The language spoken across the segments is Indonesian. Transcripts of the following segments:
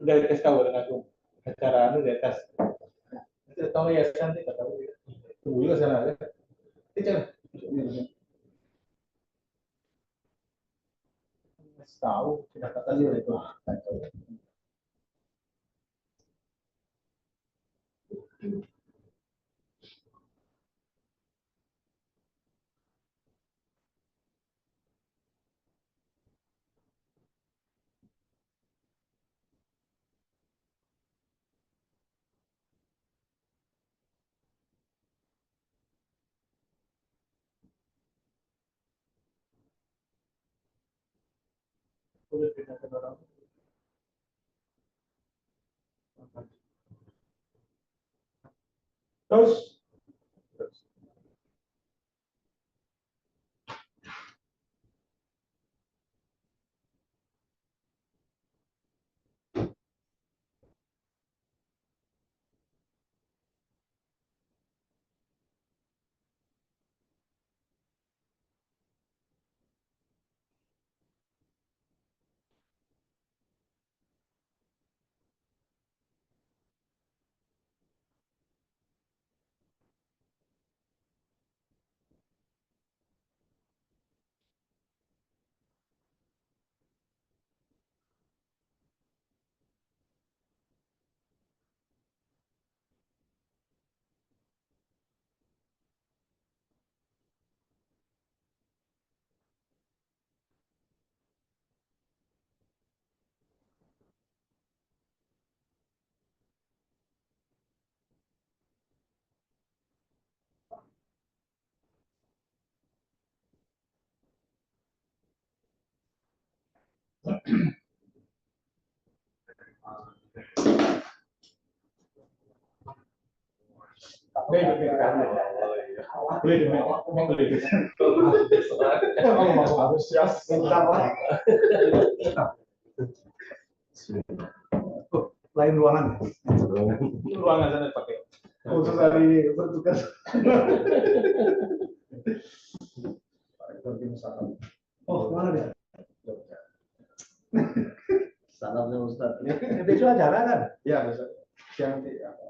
udah dikasih tahu dengan aku acara anu di atas. Itu tahu ya nanti kata tahu. Tunggu juga sana ada. Itu tahu sudah kata dia itu. Terus lain ruangan. Ruangan sana pakai. Khusus hari bertugas. Oh, mana dia? Salamnya Ustaz. Besok acara kan? Ya, besok. Siang nanti apa?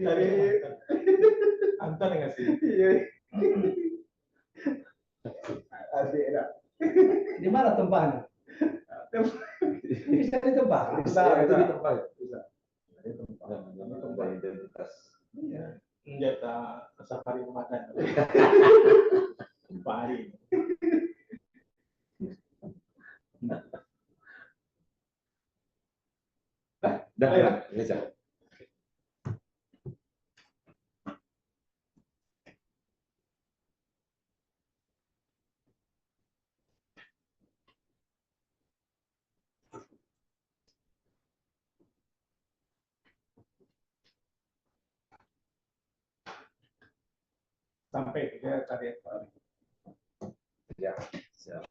Dari Anton nggak sih? Iya. Asik ya. Di mana tempatnya? Bisa ditebak. Bisa itu ditebak. Bisa. Tempat identitas. Iya. Senjata safari makan. Safari. Dah, bisa. Sampai dia tadi ya, siap.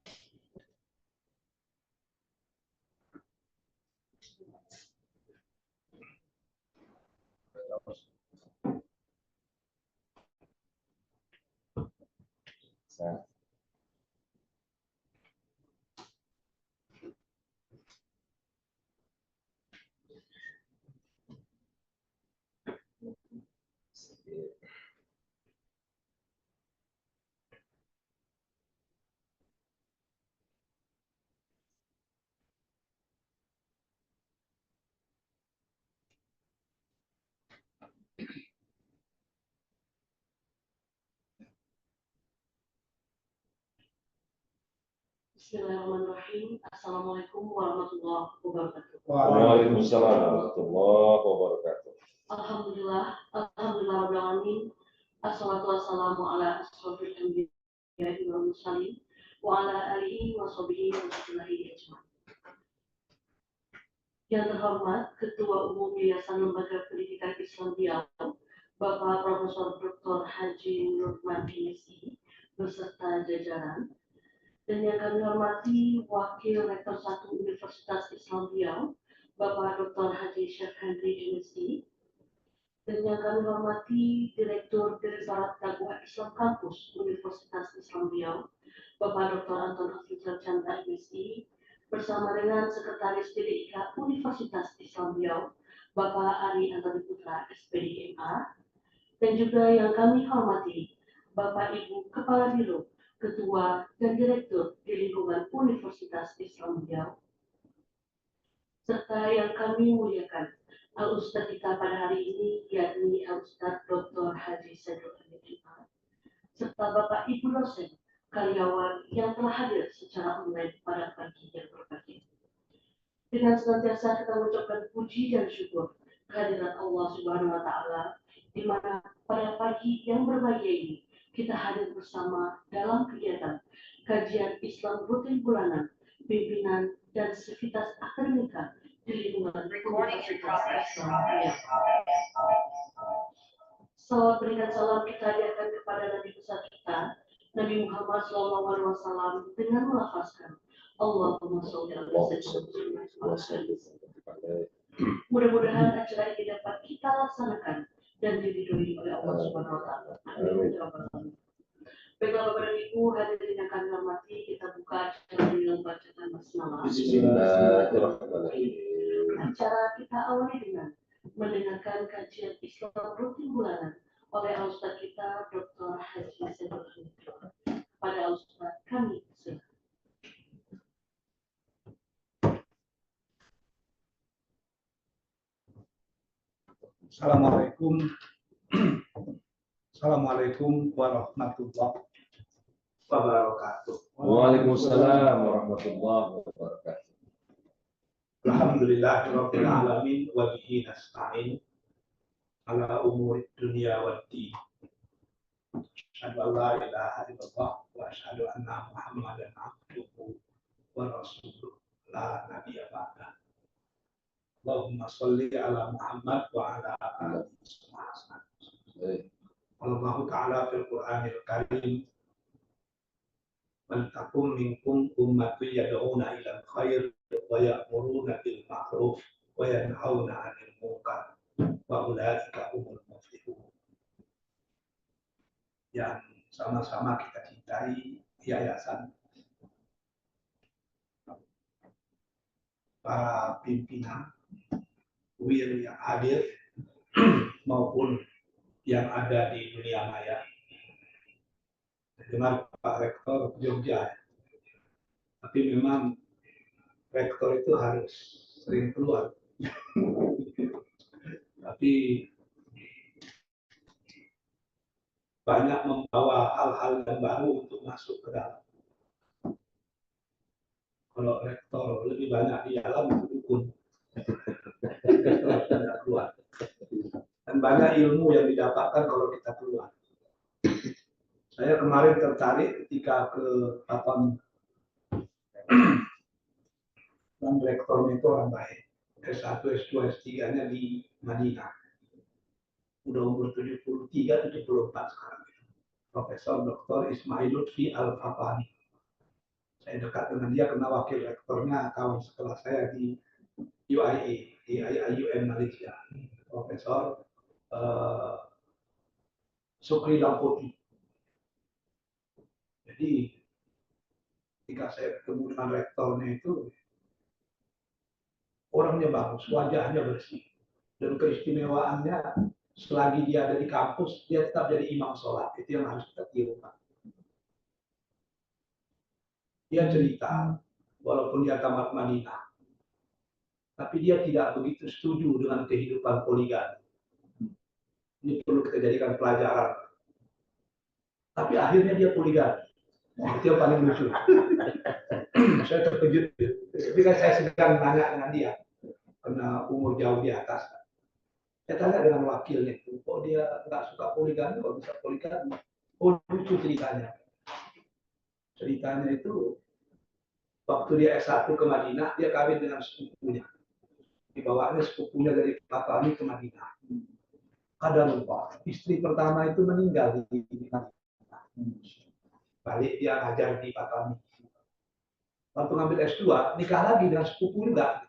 Siap. Bismillahirrahmanirrahim. Assalamualaikum warahmatullahi wabarakatuh. Waalaikumsalam warahmatullahi wabarakatuh. Alhamdulillah, alhamdulillah rabbil alamin. Assalatu wassalamu ala asrofil anbiya'i wal mursalin wa ala alihi wa sahbihi wa sallam ajma'in. Yang terhormat Ketua Umum Yayasan Lembaga Pendidikan Islam Riau, Bapak Profesor Dr. Haji Nurman MSI beserta jajaran, Dan yang kami hormati Wakil Rektor 1 Universitas Islam Riau, Bapak Dr. Haji Syekh Henry Junesti. Dan yang kami hormati Direktur Direktorat Dakwah Islam Kampus Universitas Islam Riau, Bapak Dr. Anton Afrizal Chandra MSI, bersama dengan Sekretaris DDIK Universitas Islam Riau, Bapak Ari Antoni Putra SPD MA, dan juga yang kami hormati Bapak Ibu Kepala Biro, Ketua dan Direktur di lingkungan Universitas Islam Riau, serta yang kami muliakan Al-Ustaz kita pada hari ini, yakni Al-Ustaz Dr. Haji Saidul Hamid MA, serta Bapak Ibu dosen, karyawan yang telah hadir secara online pada pagi yang berbahagia. Dengan senantiasa kita mengucapkan puji dan syukur kehadirat Allah Subhanahu wa Ta'ala, di mana pada pagi yang berbahagia ini kita hadir bersama dalam kegiatan kajian Islam rutin bulanan, pimpinan dan sivitas akademika di lingkungan Universitas Islam Riau. Salawat berikan salam kita hadirkan kepada Nabi besar kita, Nabi Muhammad SAW, dengan melafazkan Allahumma sholli ala sayyidina Muhammad. Mudah-mudahan acara ini dapat kita laksanakan dan diridhoi oleh Allah Subhanahu wa Ta'ala. Amin. Baiklah Bapak dan Ibu, hadirin yang kami hormati, kita buka acara dengan bacaan basmalah. Bismillahirrahmanirrahim. Acara kita awali dengan mendengarkan kajian Islam rutin bulanan oleh Al-Ustaz kita Dr. Haji Saidul Hamid. Pada Al-Ustaz kami silakan. Assalamualaikum warahmatullahi wabarakatuh. Waalaikumsalam warahmatullahi wabarakatuh. Alhamdulillahirabbil alamin wa bihi nasta'in ala umuri dunya waddin. Asyhadu an la ilaha illallah wa asyhadu anna Muhammadan abduhu wa rasuluh la nabiyya ba'da. Allahumma sholli ala Muhammad wa ala alihi wasallam. Allah Ta'ala fil Qur'anil Karim, man takum minkum ummatun yad'una ilal khair wa ya'muruna bil ma'ruf wa yanhauna 'anil munkar wa ulaika humul muflihun. Yang sama-sama kita cintai yayasan, para pimpinan wir yang hadir maupun yang ada di dunia maya. Dengan Pak Rektor Jogja, tapi memang Rektor itu harus sering keluar. Tapi banyak membawa hal-hal yang baru untuk masuk ke dalam. Kalau Rektor lebih banyak di dalam, itu dukun. Tidak keluar. Dan banyak ilmu yang didapatkan kalau kita keluar. Saya kemarin tertarik ketika ke Patoni. Dan rektornya itu orang baik. S1, S2, S3-nya di Madinah. Udah umur 73, 74 sekarang. Profesor Dr. Ismail Lutfi Al-Fatani. Saya dekat dengan dia karena wakil rektornya kawan sekelas saya di UIA, di IUM Malaysia. Profesor Sukri Lampoti. Jadi ketika saya ketemu dengan rektornya itu, orangnya bagus, wajahnya bersih, dan keistimewaannya selagi dia ada di kampus, dia tetap jadi imam sholat. Itu yang harus kita tirukan. Dia cerita, walaupun dia tamat Madinah, tapi dia tidak begitu setuju dengan kehidupan poligami. Ini perlu kita jadikan pelajaran. Tapi akhirnya dia poligami. Itu yang paling lucu. Saya terkejut. Tapi kan saya sedang nanya dengan dia, karena umur jauh di atas. Saya tanya dengan wakilnya, kok dia nggak suka poligami, kok bisa poligami? Oh, lucu ceritanya. Ceritanya itu, waktu dia S1 ke Madinah, dia kawin dengan sepupunya. Dibawanya sepupunya dari Patani ke Madinah. Kadang lupa, istri pertama itu meninggal di Madinah. Balik dia ngajar di Patani. Waktu ngambil S2, nikah lagi dengan sepupu juga,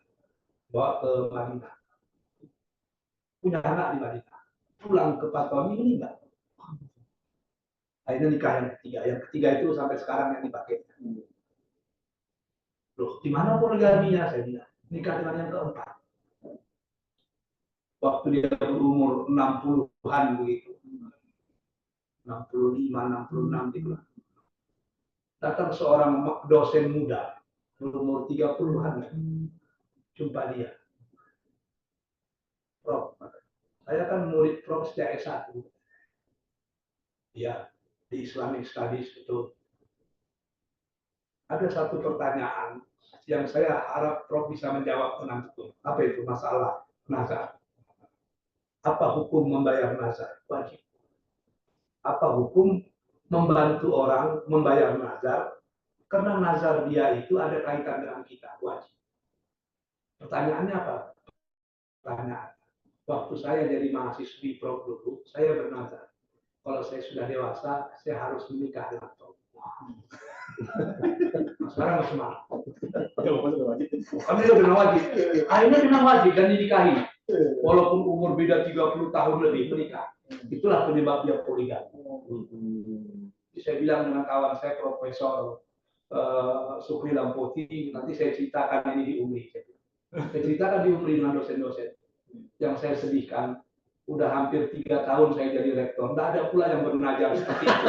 bawa ke Madinah. Punya anak di Madinah. Pulang ke Patoni meninggal. Akhirnya nikah yang ketiga. Yang ketiga itu sampai sekarang yang dipakai. Loh, di mana poligaminya? Saya bilang. Nikah dengan yang keempat. Waktu dia berumur 60-an begitu. 65, 66 gitu. Datang seorang dosen muda berumur 30-an. Jumpa dia. Prof, saya kan murid Prof sejak S1. Ya, di Islamic Studies itu. Ada satu pertanyaan yang saya harap Prof bisa menjawab nanti. Apa itu masalah nazar? Apa hukum membayar nazar? Wajib. Apa hukum membantu orang membayar nazar? Karena nazar dia itu ada kaitan dengan kita. Wajib. Pertanyaannya apa? Pertanyaan. Waktu saya jadi mahasiswi Prof dulu, saya bernazar. Kalau saya sudah dewasa, saya harus menikah dengan Prof. Sekarang masih mahal. Kami udah wajib. Akhirnya dengan wajib dan dinikahi. Walaupun umur beda 30 tahun lebih menikah. Itulah penyebab dia poligami. Saya bilang dengan kawan saya Profesor Sukri Lamputi, nanti saya ceritakan ini di UMRI. Saya ceritakan di UMRI dengan dosen-dosen. Yang saya sedihkan, udah hampir 3 tahun saya jadi rektor, tidak ada pula yang bernazar seperti itu.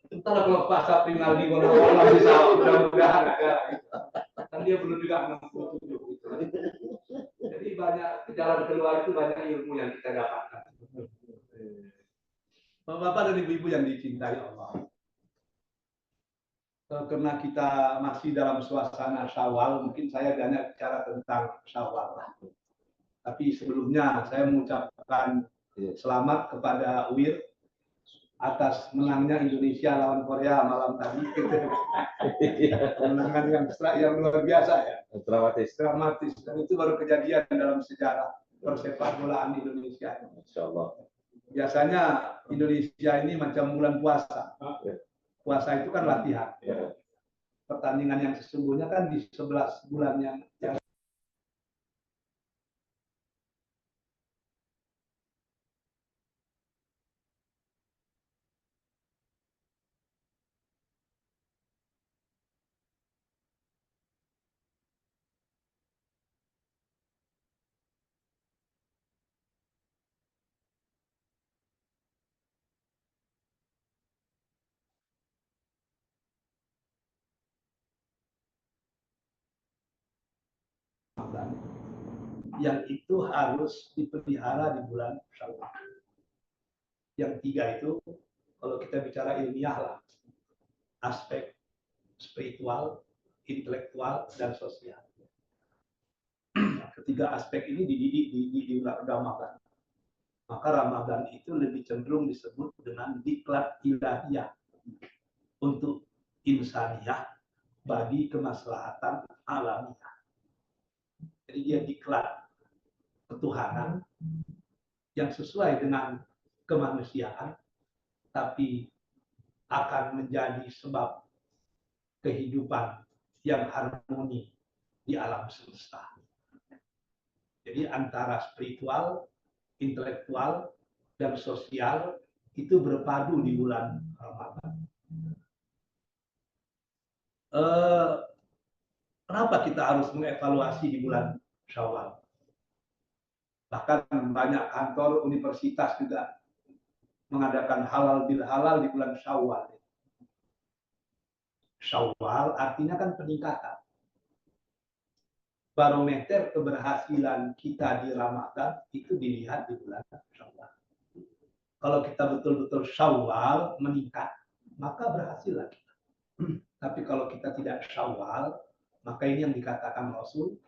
Entar kalau Pak Sapri Naldi Wala bisa mudah-mudahan ada. Dan dia belum juga 67. Gitu. Jadi banyak jalan keluar itu banyak ilmu yang kita dapatkan. Bapak dan Ibu-ibu yang dicintai Allah. Karena kita masih dalam suasana Syawal, mungkin saya banyak bicara tentang Syawal. Tapi sebelumnya saya mengucapkan selamat kepada Wir atas menangnya Indonesia lawan Korea malam tadi. Kemenangan yang luar biasa ya. Dramatis. Dan itu baru kejadian dalam sejarah persepak bolaan Indonesia. Insyaallah. Biasanya Indonesia ini macam bulan puasa. Puasa itu kan latihan. Pertandingan yang sesungguhnya kan di 11 bulan yang yang itu harus dipelihara di bulan Syawal. Yang tiga itu, kalau kita bicara ilmiah lah, aspek spiritual, intelektual, dan sosial. Ketiga aspek ini dididik di bulan Ramadan. Maka Ramadan itu lebih cenderung disebut dengan diklat ilahiyah untuk insaniyah bagi kemaslahatan alamiah. Jadi dia diklat ketuhanan yang sesuai dengan kemanusiaan, tapi akan menjadi sebab kehidupan yang harmoni di alam semesta. Jadi antara spiritual, intelektual, dan sosial itu berpadu di bulan Ramadan. Kenapa kita harus mengevaluasi di bulan Syawal? Bahkan banyak kantor universitas juga mengadakan halal bil halal di bulan Syawal. Syawal artinya kan peningkatan. Barometer keberhasilan kita di Ramadan itu dilihat di bulan Syawal. Kalau kita betul-betul Syawal meningkat, maka berhasillah kita. Tapi kalau kita tidak Syawal, maka ini yang dikatakan Rasul,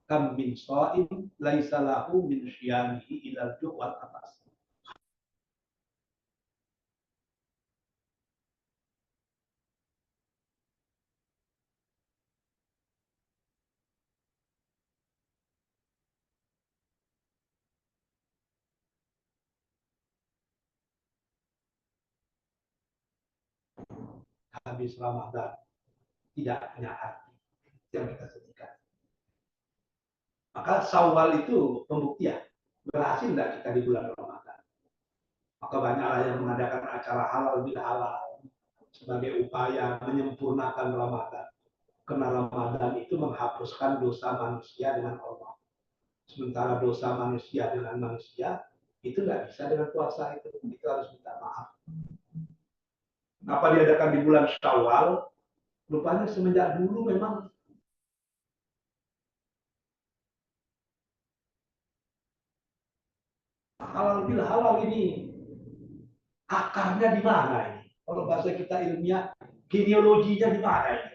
kam min sha'im laisa lahu min syiyamihi ilal ju' wal atas. Habis Ramadan. tidak punya arti yang kita sebutkan. Maka Syawal itu pembuktian berhasil tidak kita di bulan Ramadan. Maka banyaklah yang mengadakan acara halal bil halal sebagai upaya menyempurnakan Ramadan. Karena Ramadan itu menghapuskan dosa manusia dengan Allah. Sementara dosa manusia dengan manusia itu nggak bisa dengan puasa itu harus minta maaf. Kenapa diadakan di bulan Syawal? Rupanya semenjak dulu memang halal bil halal ini akarnya di mana ini? Kalau bahasa kita ilmiah, genealoginya di mana ini?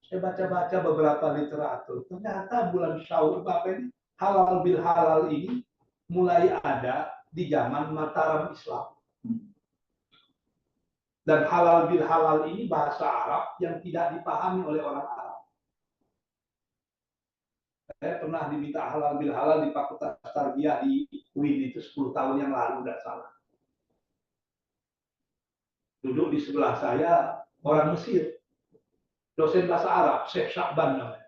Saya baca-baca beberapa literatur, ternyata bulan Syawal ini halal bil halal ini mulai ada di zaman Mataram Islam. Dan halal bil halal ini bahasa Arab yang tidak dipahami oleh orang Arab. Saya pernah diminta halal bil halal di Fakultas Tarbiyah di UIN itu 10 tahun yang lalu, tidak salah. Duduk di sebelah saya orang Mesir, dosen bahasa Arab, Syekh Syakban namanya.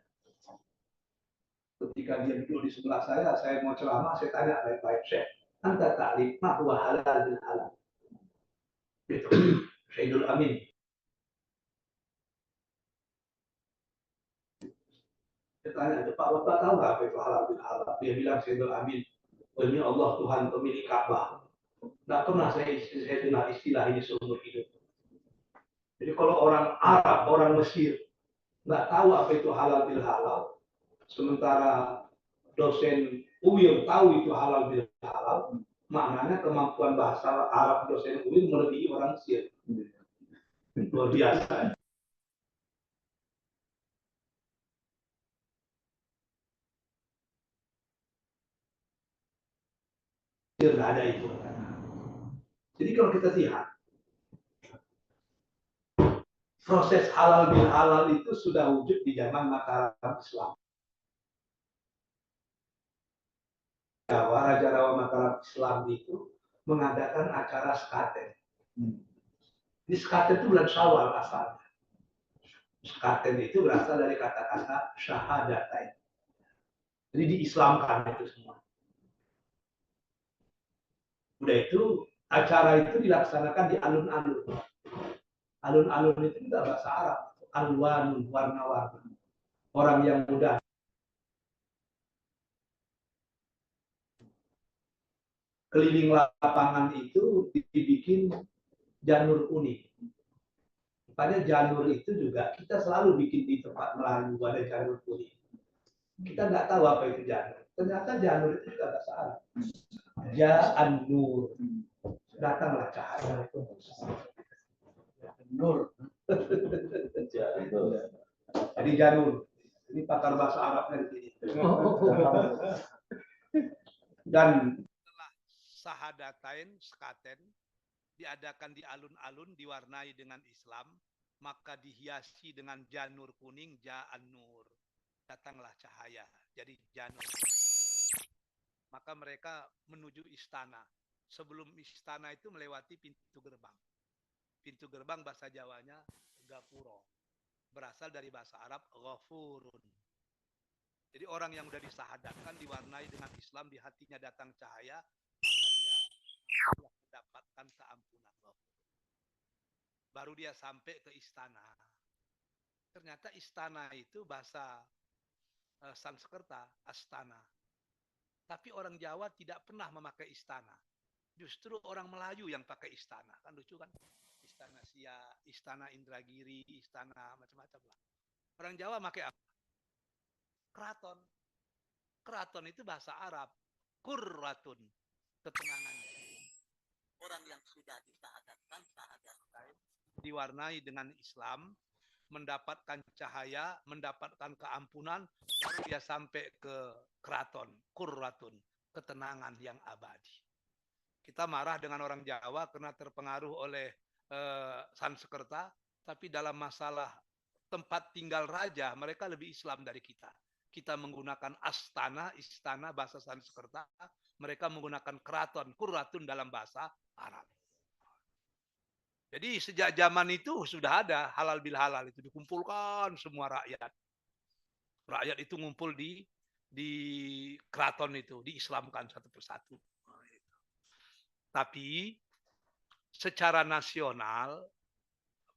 Ketika dia duduk di sebelah saya mau ceramah, saya tanya baik-baik, Syekh, anta ta'rif ma huwa halal bil halal? Itu Syekhul Amin. Saya tanya, Pak, Bapak tahu nggak apa itu halal bil halal? Dia bilang, Syekhul Amin, demi Allah Tuhan pemilik Ka'bah. Nggak pernah saya dengar istilah ini seumur hidup. Jadi kalau orang Arab, orang Mesir, nggak tahu apa itu halal bil halal, sementara dosen UIN tahu itu halal bil halal, maknanya kemampuan bahasa Arab dosen UIN melebihi orang Mesir. Luar biasa. Tidak ada itu. Jadi kalau kita lihat, proses halal bil halal itu sudah wujud di zaman Mataram Islam. Raja Rawa Mataram Islam itu mengadakan acara sekaten. Ini sekaten itu bulan Syawal asalnya. Sekaten itu berasal dari kata-kata syahadatain. Jadi diislamkan itu semua. Udah itu acara itu dilaksanakan di alun-alun. Alun-alun itu juga bahasa Arab. Alwanun, warna-warna. Orang yang muda. Keliling lapangan itu dibikin janur kuning. Pada janur itu juga kita selalu bikin di tempat Melayu ada janur kuning. Kita nggak tahu apa itu janur. Ternyata janur itu juga bahasa Arab. Ja'an nur. Datanglah cahaya. Nur. Jadi janur. Ini pakar bahasa Arabnya di sini. Dan setelah sahadatain, sekaten, diadakan di alun-alun, diwarnai dengan Islam, maka dihiasi dengan janur kuning, ja'an nur. Datanglah cahaya, jadi janur. Maka mereka menuju istana. Sebelum istana itu melewati pintu gerbang. Pintu gerbang bahasa Jawanya Gapuro. Berasal dari bahasa Arab Ghafurun. Jadi orang yang sudah disahadatkan, diwarnai dengan Islam, di hatinya datang cahaya, maka dia mendapatkan keampunan Allah. Baru dia sampai ke istana. Ternyata istana itu bahasa Sanskerta, astana. Tapi orang Jawa tidak pernah memakai istana. Justru orang Melayu yang pakai istana. Kan lucu kan? Istana Siak, istana Indragiri, istana macam-macam lah. Orang Jawa pakai apa? Keraton. Keraton itu bahasa Arab. Qurratun. Ketenangan. Orang yang sudah disahadatkan, diwarnai dengan Islam, mendapatkan cahaya, mendapatkan keampunan, baru dia sampai ke keraton, qurratun, ketenangan yang abadi. Kita marah dengan orang Jawa karena terpengaruh oleh Sanskerta, tapi dalam masalah tempat tinggal raja, mereka lebih Islam dari kita. Kita menggunakan astana, istana bahasa Sanskerta, mereka menggunakan keraton, qurratun dalam bahasa Arab. Jadi sejak zaman itu sudah ada halal bil halal itu dikumpulkan semua rakyat. Rakyat itu ngumpul di keraton itu, diislamkan satu persatu. Nah, itu. Tapi secara nasional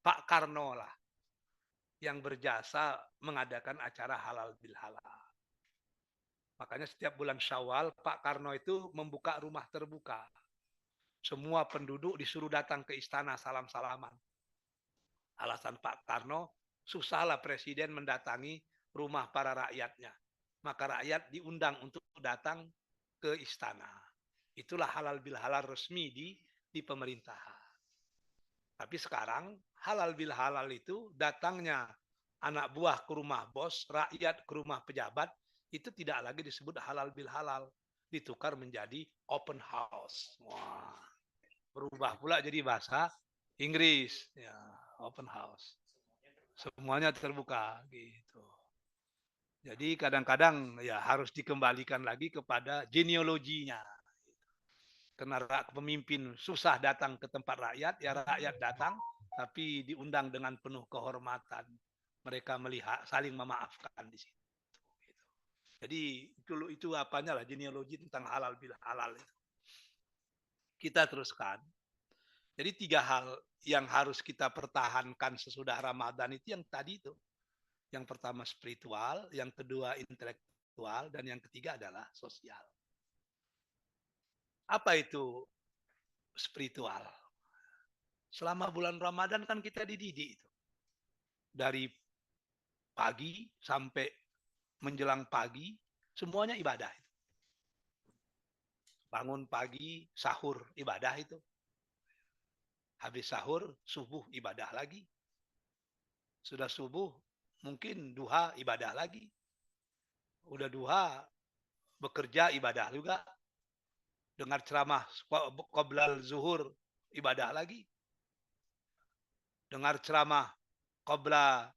Pak Karno lah yang berjasa mengadakan acara halal bil halal. Makanya setiap bulan Syawal Pak Karno itu membuka rumah terbuka. Semua penduduk disuruh datang ke istana salam-salaman. Alasan Pak Karno, susahlah presiden mendatangi rumah para rakyatnya. Maka rakyat diundang untuk datang ke istana. Itulah halal bil halal resmi di pemerintahan. Tapi sekarang halal bil halal itu datangnya anak buah ke rumah bos, rakyat ke rumah pejabat, itu tidak lagi disebut halal bil halal. Ditukar menjadi open house. Wah, berubah pula jadi bahasa Inggris. Ya, open house. Semuanya terbuka gitu. Jadi kadang-kadang ya harus dikembalikan lagi kepada genealoginya. Karena pemimpin susah datang ke tempat rakyat, ya rakyat datang, tapi diundang dengan penuh kehormatan. Mereka melihat, saling memaafkan di situ. Jadi itu apanya lah genealogi tentang halal bil halal itu. Kita teruskan. Jadi 3 hal yang harus kita pertahankan sesudah Ramadan itu yang tadi itu. Yang pertama spiritual, yang kedua intelektual, dan yang ketiga adalah sosial. Apa itu spiritual? Selama bulan Ramadan kan kita dididik itu. Dari pagi sampai menjelang pagi, semuanya ibadah. Bangun pagi, sahur, ibadah itu. Habis sahur, subuh, ibadah lagi. Sudah subuh, mungkin duha, ibadah lagi. Udah duha, bekerja, ibadah juga. Dengar ceramah qoblal zuhur, ibadah lagi. Dengar ceramah qoblal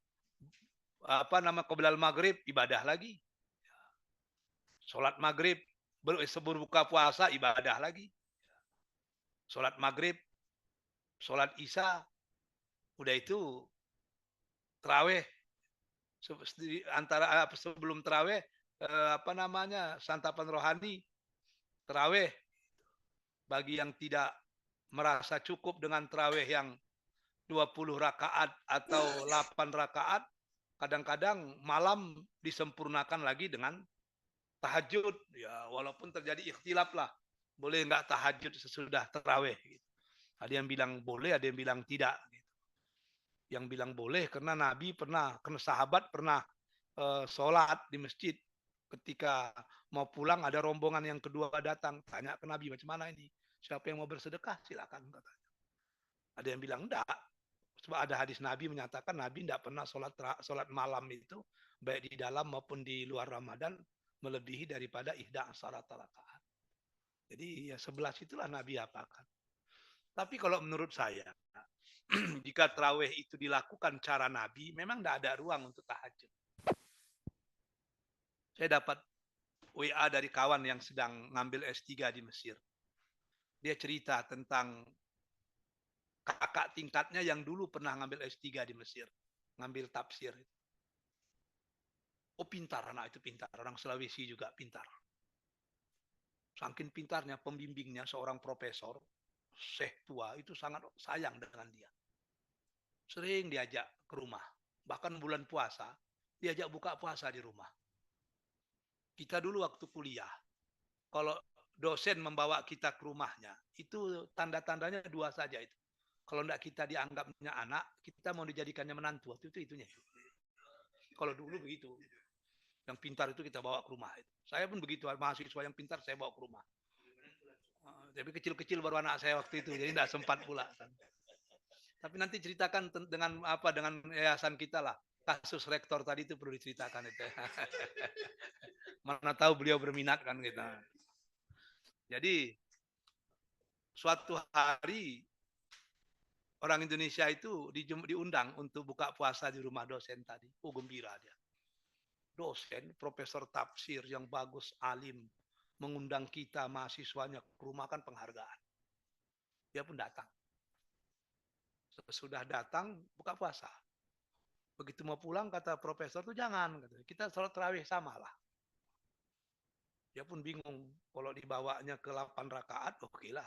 maghrib, ibadah lagi. Sholat maghrib, berbuka puasa, ibadah lagi. Sholat maghrib, sholat isya, udah itu terawih. Antara sebelum terawih, santapan rohani, terawih. Bagi yang tidak merasa cukup dengan terawih yang 20 rakaat atau 8 rakaat, kadang-kadang malam disempurnakan lagi dengan tahajud. Ya, walaupun terjadi ikhtilaf lah. Boleh nggak tahajud sesudah terawih? Ada yang bilang boleh, ada yang bilang tidak. Yang bilang boleh karena Nabi pernah, karena sahabat pernah sholat di masjid. Ketika mau pulang ada rombongan yang kedua datang. Tanya ke Nabi, macam mana ini? Siapa yang mau bersedekah? Silakan, katanya. Ada yang bilang enggak. Sebab ada hadis Nabi menyatakan Nabi tidak pernah sholat malam itu, baik di dalam maupun di luar Ramadan, melebihi daripada ihda salat rakaat. Jadi ya 11 itulah Nabi apakan. Tapi kalau menurut saya, jika terawih itu dilakukan cara Nabi, memang tidak ada ruang untuk tahajud. Saya dapat WA dari kawan yang sedang ngambil S3 di Mesir. Dia cerita tentang kakak tingkatnya yang dulu pernah ngambil S3 di Mesir. Ngambil tafsir. Oh pintar, anak itu pintar. Orang Sulawesi juga pintar. Saking pintarnya pembimbingnya seorang profesor, syekh tua, itu sangat sayang dengan dia. Sering diajak ke rumah. Bahkan bulan puasa, diajak buka puasa di rumah. Kita dulu waktu kuliah, kalau dosen membawa kita ke rumahnya, itu tanda-tandanya 2 saja itu. Kalau tidak kita dianggapnya anak, kita mau dijadikannya menantu. Waktu itu itunya. Kalau dulu begitu. Yang pintar itu kita bawa ke rumah. Saya pun begitu, mahasiswa yang pintar saya bawa ke rumah. Tapi kecil-kecil baru anak saya waktu itu, jadi tidak sempat pula. Tapi nanti ceritakan dengan yayasan kita lah. Kasus rektor tadi itu perlu diceritakan itu. Mana tahu beliau berminat kan kita. Jadi suatu hari orang Indonesia itu diundang untuk buka puasa di rumah dosen tadi. Oh gembira dia. Dosen, profesor tafsir yang bagus, alim, mengundang kita mahasiswanya ke rumah kan penghargaan. Dia pun datang. Sesudah datang buka puasa. Begitu mau pulang kata profesor tuh jangan, kita sholat tarawih sama lah. Dia pun bingung, kalau dibawanya ke 8 rakaat, oke lah.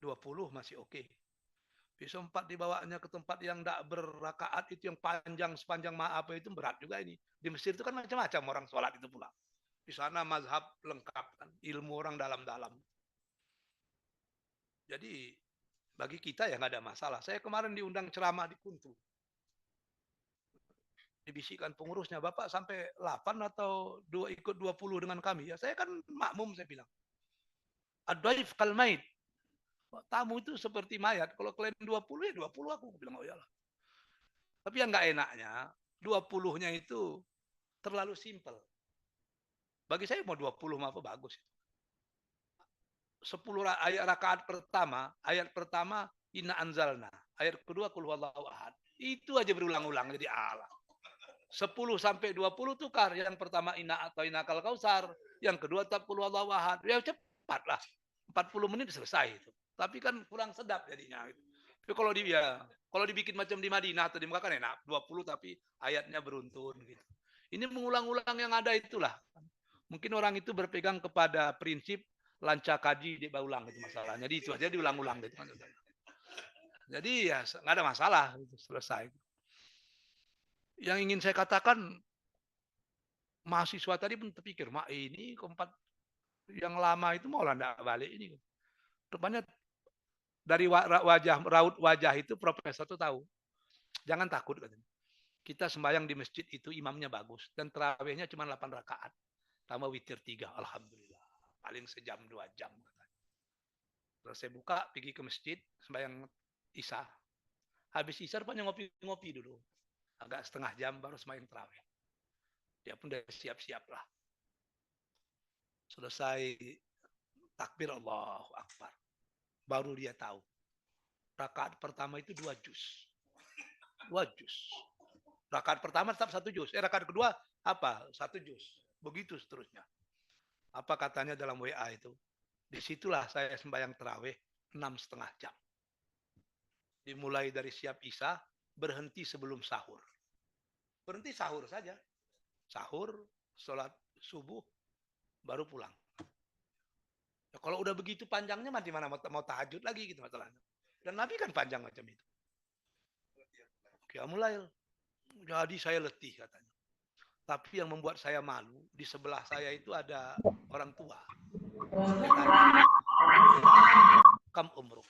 20 masih oke. Besok 4 dibawanya ke tempat yang tidak berrakaat, itu yang panjang sepanjang apa itu berat juga ini. Di Mesir itu kan macam-macam orang sholat itu pula. Di sana mazhab lengkap kan, ilmu orang dalam-dalam. Jadi bagi kita ya nggak ada masalah. Saya kemarin diundang ceramah di Kuntu. Dibisikkan pengurusnya, Bapak sampai 8 atau ikut 20 dengan kami. Ya saya kan makmum, saya bilang. Ad-dhaif kal mait. Tamu itu seperti mayat. Kalau kalian 20 ya 20 aku bilang, oh iyalah. Tapi yang nggak enaknya, 20-nya itu terlalu simpel. Bagi saya mau 20 apa bagus. 10 ayat pertama inna anzalna. Ayat kedua qul huwallahu ahad. Itu aja berulang-ulang jadi Allah. 10 sampai 20 tukar. Yang pertama inna atau inakal kausar, yang kedua tak qul huwallahu ahad. Ya cepatlah. 40 menit selesai itu. Tapi kan kurang sedap jadinya. Tapi kalau dibikin macam di Madinah atau di Mekah kan enak, 20 tapi ayatnya beruntun gitu. Ini mengulang-ulang yang ada itulah. Mungkin orang itu berpegang kepada prinsip lanca kaji di baulang itu masalahnya. Jadi itu aja diulang-ulang gitu. Jadi ya nggak ada masalah, itu selesai. Yang ingin saya katakan, mahasiswa tadi pun terpikir, mak ini keempat yang lama itu mau nggak balik ini. Rupanya dari raut wajah itu profesor tuh tahu. Jangan takut katanya. Kita sembahyang di masjid itu imamnya bagus dan terawihnya cuma 8 rakaat. Tambah witir 3, alhamdulillah. Paling sejam 2 jam. Terus saya buka, pergi ke masjid, sembahyang Isya. Habis Isya rupanya ngopi-ngopi dulu. Agak setengah jam baru sembahyang terawih. Dia pun udah siap-siap lah. Selesai takbir Allahu Akbar. Baru dia tahu. Rakaat pertama itu 2 juz. 2 juz. Rakaat pertama tetap 1 juz. Rakaat kedua apa? 1 juz. Begitu seterusnya. Apa katanya dalam WA itu? Disitulah saya sembahyang terawih 6,5 jam. Dimulai dari siap Isya, berhenti sebelum sahur. Berhenti sahur saja. Sahur, sholat subuh, baru pulang. Ya, kalau udah begitu panjangnya, di mana mau tahajud lagi gitu masalahnya. Dan Nabi kan panjang macam itu. Ya mulai. Jadi saya letih katanya. Tapi yang membuat saya malu, di sebelah saya itu ada orang tua. Kam umruh.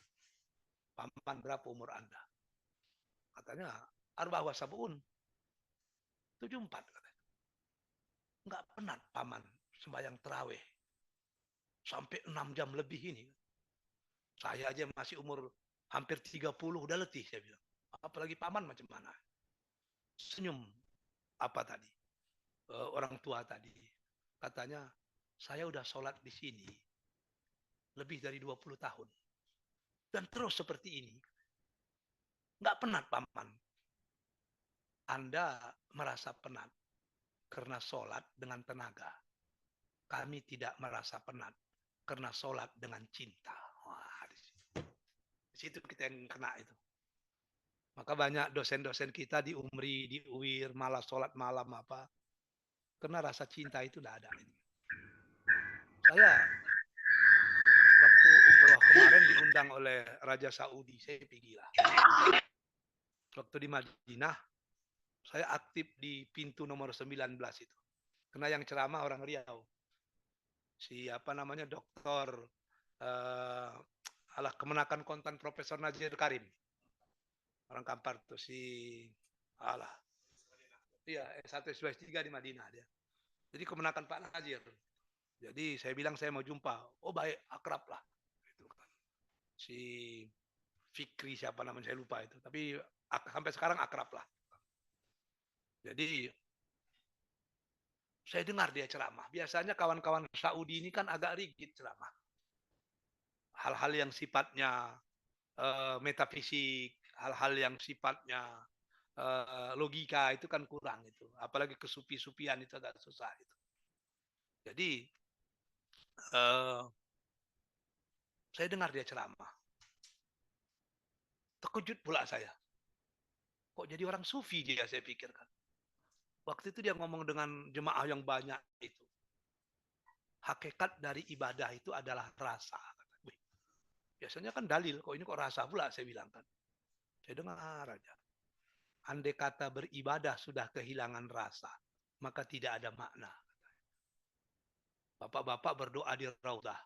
Paman, berapa umur Anda? Katanya, arba'ah wa sab'un. 74 katanya. Enggak penat paman sembahyang terawih. Sampai 6 jam lebih ini. Saya aja masih umur hampir 30 udah letih saya bilang. Apalagi paman macam mana? Senyum apa tadi? Orang tua tadi. Katanya, saya udah sholat di sini lebih dari 20 tahun. Dan terus seperti ini. Enggak penat paman. Anda merasa penat karena sholat dengan tenaga. Kami tidak merasa penat karena sholat dengan cinta. Wah, di situ kita yang kena itu. Maka banyak dosen-dosen kita di UMRI, di UIR, malah sholat malam apa. Karena rasa cinta itu tidak ada. Saya waktu umroh kemarin diundang oleh Raja Saudi, saya pergilah. Waktu di Madinah, saya aktif di pintu nomor 19 itu. Karena yang ceramah orang Riau. Siapa namanya dokter kemenakan konten Profesor Najir Karim. Orang Kampar tuh iya, S1 S2 S3 di Madinah dia. Jadi kemenakan Pak Najir. Jadi saya bilang saya mau jumpa. Oh baik, akrab lah. Gitu kan. Si Fikri siapa namanya saya lupa itu. Tapi sampai sekarang akrab lah. Jadi saya dengar dia ceramah. Biasanya kawan-kawan Saudi ini kan agak rigid ceramah. Hal-hal yang sifatnya metafisik, hal-hal yang sifatnya logika itu kan kurang itu. Apalagi kesupi-supian itu agak susah itu. Jadi saya dengar dia ceramah. Terkejut pula saya. Kok jadi orang sufi dia, saya pikirkan. Waktu itu dia ngomong dengan jemaah yang banyak itu. Hakikat dari ibadah itu adalah rasa. Wih, biasanya kan dalil, kok ini kok rasa pula, saya bilang kan. Saya dengar aja. Andai kata beribadah sudah kehilangan rasa, maka tidak ada makna. Bapak-bapak berdoa di Raudah.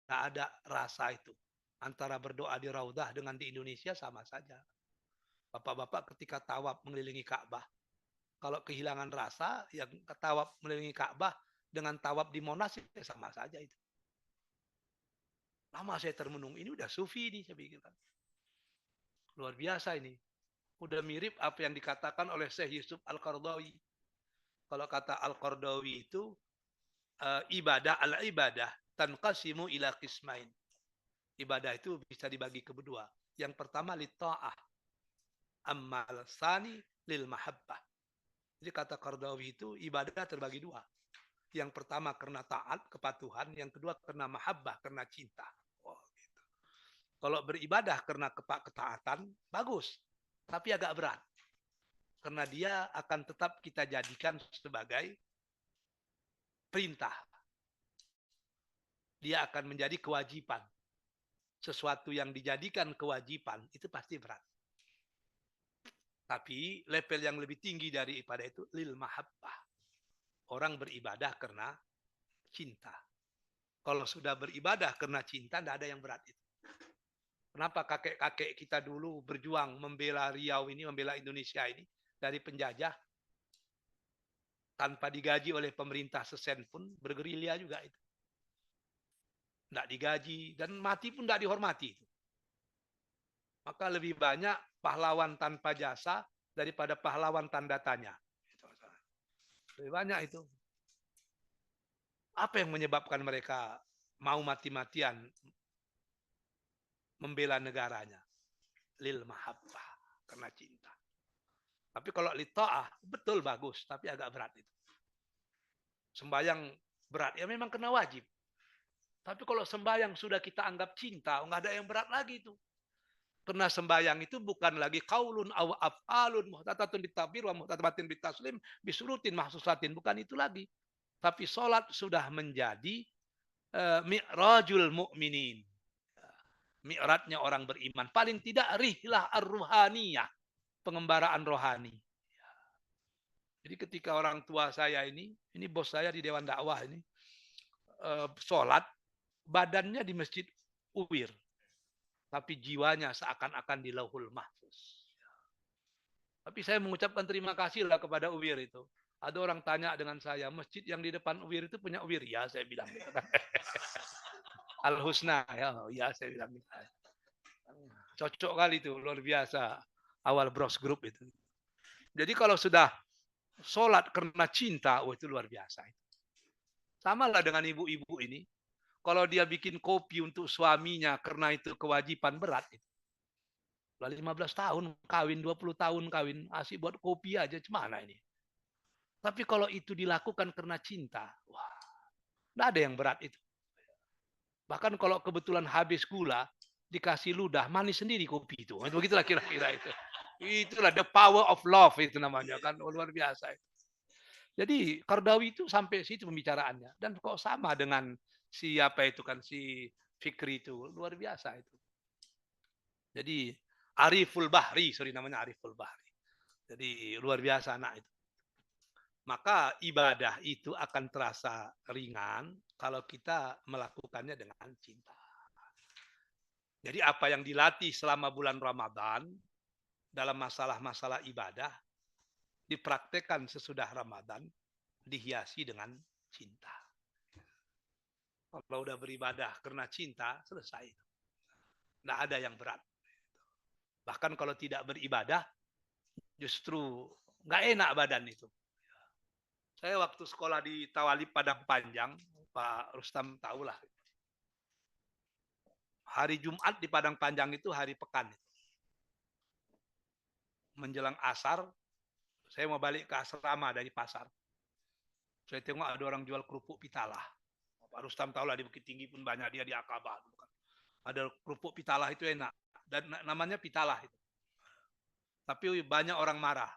Tidak ada rasa itu. Antara berdoa di Raudah dengan di Indonesia sama saja. Bapak-bapak ketika tawaf mengelilingi Ka'bah, kalau kehilangan rasa, yang tawaf mengelilingi Ka'bah dengan tawaf di Monas, ya sama saja itu. Lama saya termenung, ini udah sufi nih, saya pikirkan. Luar biasa ini. Udah mirip apa yang dikatakan oleh Syekh Yusuf Al-Qaradawi. Kalau kata Al-Qaradawi itu, ibadah al-ibadah tanqasimu ila qismain. Ibadah itu bisa dibagi ke kedua. Yang pertama li ta'ah. Ammal sani lil mahabbah. Jadi kata Qaradawi itu ibadah terbagi dua. Yang pertama karena taat, kepatuhan. Yang kedua karena mahabbah, karena cinta. Oh, gitu. Kalau beribadah karena ketaatan, bagus. Tapi agak berat. Karena dia akan tetap kita jadikan sebagai perintah. Dia akan menjadi kewajiban. Sesuatu yang dijadikan kewajiban, itu pasti berat. Tapi level yang lebih tinggi dari ibadah itu lil mahabbah. Orang beribadah karena cinta. Kalau sudah beribadah karena cinta, tidak ada yang berat itu. Kenapa kakek-kakek kita dulu berjuang membela Riau ini, membela Indonesia ini dari penjajah, tanpa digaji oleh pemerintah sesen pun, bergerilya juga itu. Tidak digaji, dan mati pun tidak dihormati. Maka lebih banyak pahlawan tanpa jasa daripada pahlawan tanda tanya. Lebih banyak itu. Apa yang menyebabkan mereka mau mati-matian membela negaranya? Lil mahabbah, karena cinta. Tapi kalau li ta'ah, betul bagus, tapi agak berat itu. Sembayang berat, ya memang kena wajib. Tapi kalau sembayang sudah kita anggap cinta, nggak ada yang berat lagi itu. Karena sembayang itu bukan lagi qaulun aw af'alun muhtatatun bitabir wa muhtatabatin bitaslim bisurutin mahsusatin, bukan itu lagi. Tapi salat sudah menjadi mi'rajul mukminin. Mi'rajnya orang beriman. Paling tidak rihlah ar-ruhaniyah, pengembaraan rohani. Jadi ketika orang tua saya ini bos saya di Dewan Dakwah ini, sholat, badannya di Masjid Uwir. Tapi jiwanya seakan-akan di Lauhul Mahfuz. Tapi saya mengucapkan terima kasih lah kepada Uwir itu. Ada orang tanya dengan saya, masjid yang di depan Uwir itu punya Uwir? Ya, saya bilang. Al-Husna, ya saya bilang. Cocok kali itu, luar biasa. Awal Bros Group itu. Jadi kalau sudah sholat karena cinta, itu luar biasa. Sama lah dengan ibu-ibu ini. Kalau dia bikin kopi untuk suaminya karena itu kewajiban berat. Lah 15 tahun kawin, 20 tahun kawin, asik buat kopi aja, gimana ini? Tapi kalau itu dilakukan karena cinta, wah, tidak ada yang berat itu. Bahkan kalau kebetulan habis gula, dikasih ludah, manis sendiri kopi itu. Begitulah kira-kira itu. Itulah the power of love itu namanya, kan luar biasa itu. Jadi Qaradawi itu sampai situ pembicaraannya. Dan kok sama dengan siapa itu kan, si Fikri itu, luar biasa itu. Jadi Ariful Bahri, namanya Ariful Bahri. Jadi luar biasa anak itu. Maka ibadah itu akan terasa ringan kalau kita melakukannya dengan cinta. Jadi apa yang dilatih selama bulan Ramadan dalam masalah-masalah ibadah, dipraktekkan sesudah Ramadan, dihiasi dengan cinta. Kalau udah beribadah karena cinta, selesai. Tidak ada yang berat. Bahkan kalau tidak beribadah, justru nggak enak badan itu. Saya waktu sekolah di Tawalib Padang Panjang, Pak Rustam tahulah. Hari Jumat di Padang Panjang itu hari pekan. Menjelang asar, saya mau balik ke asrama dari pasar. Saya tengok ada orang jual kerupuk pitalah. Pak Rustam tahulah di Bukit Tinggi pun banyak, dia di Akabah. Ada kerupuk pitalah itu enak. dan namanya Pitalah itu. Tapi banyak orang marah,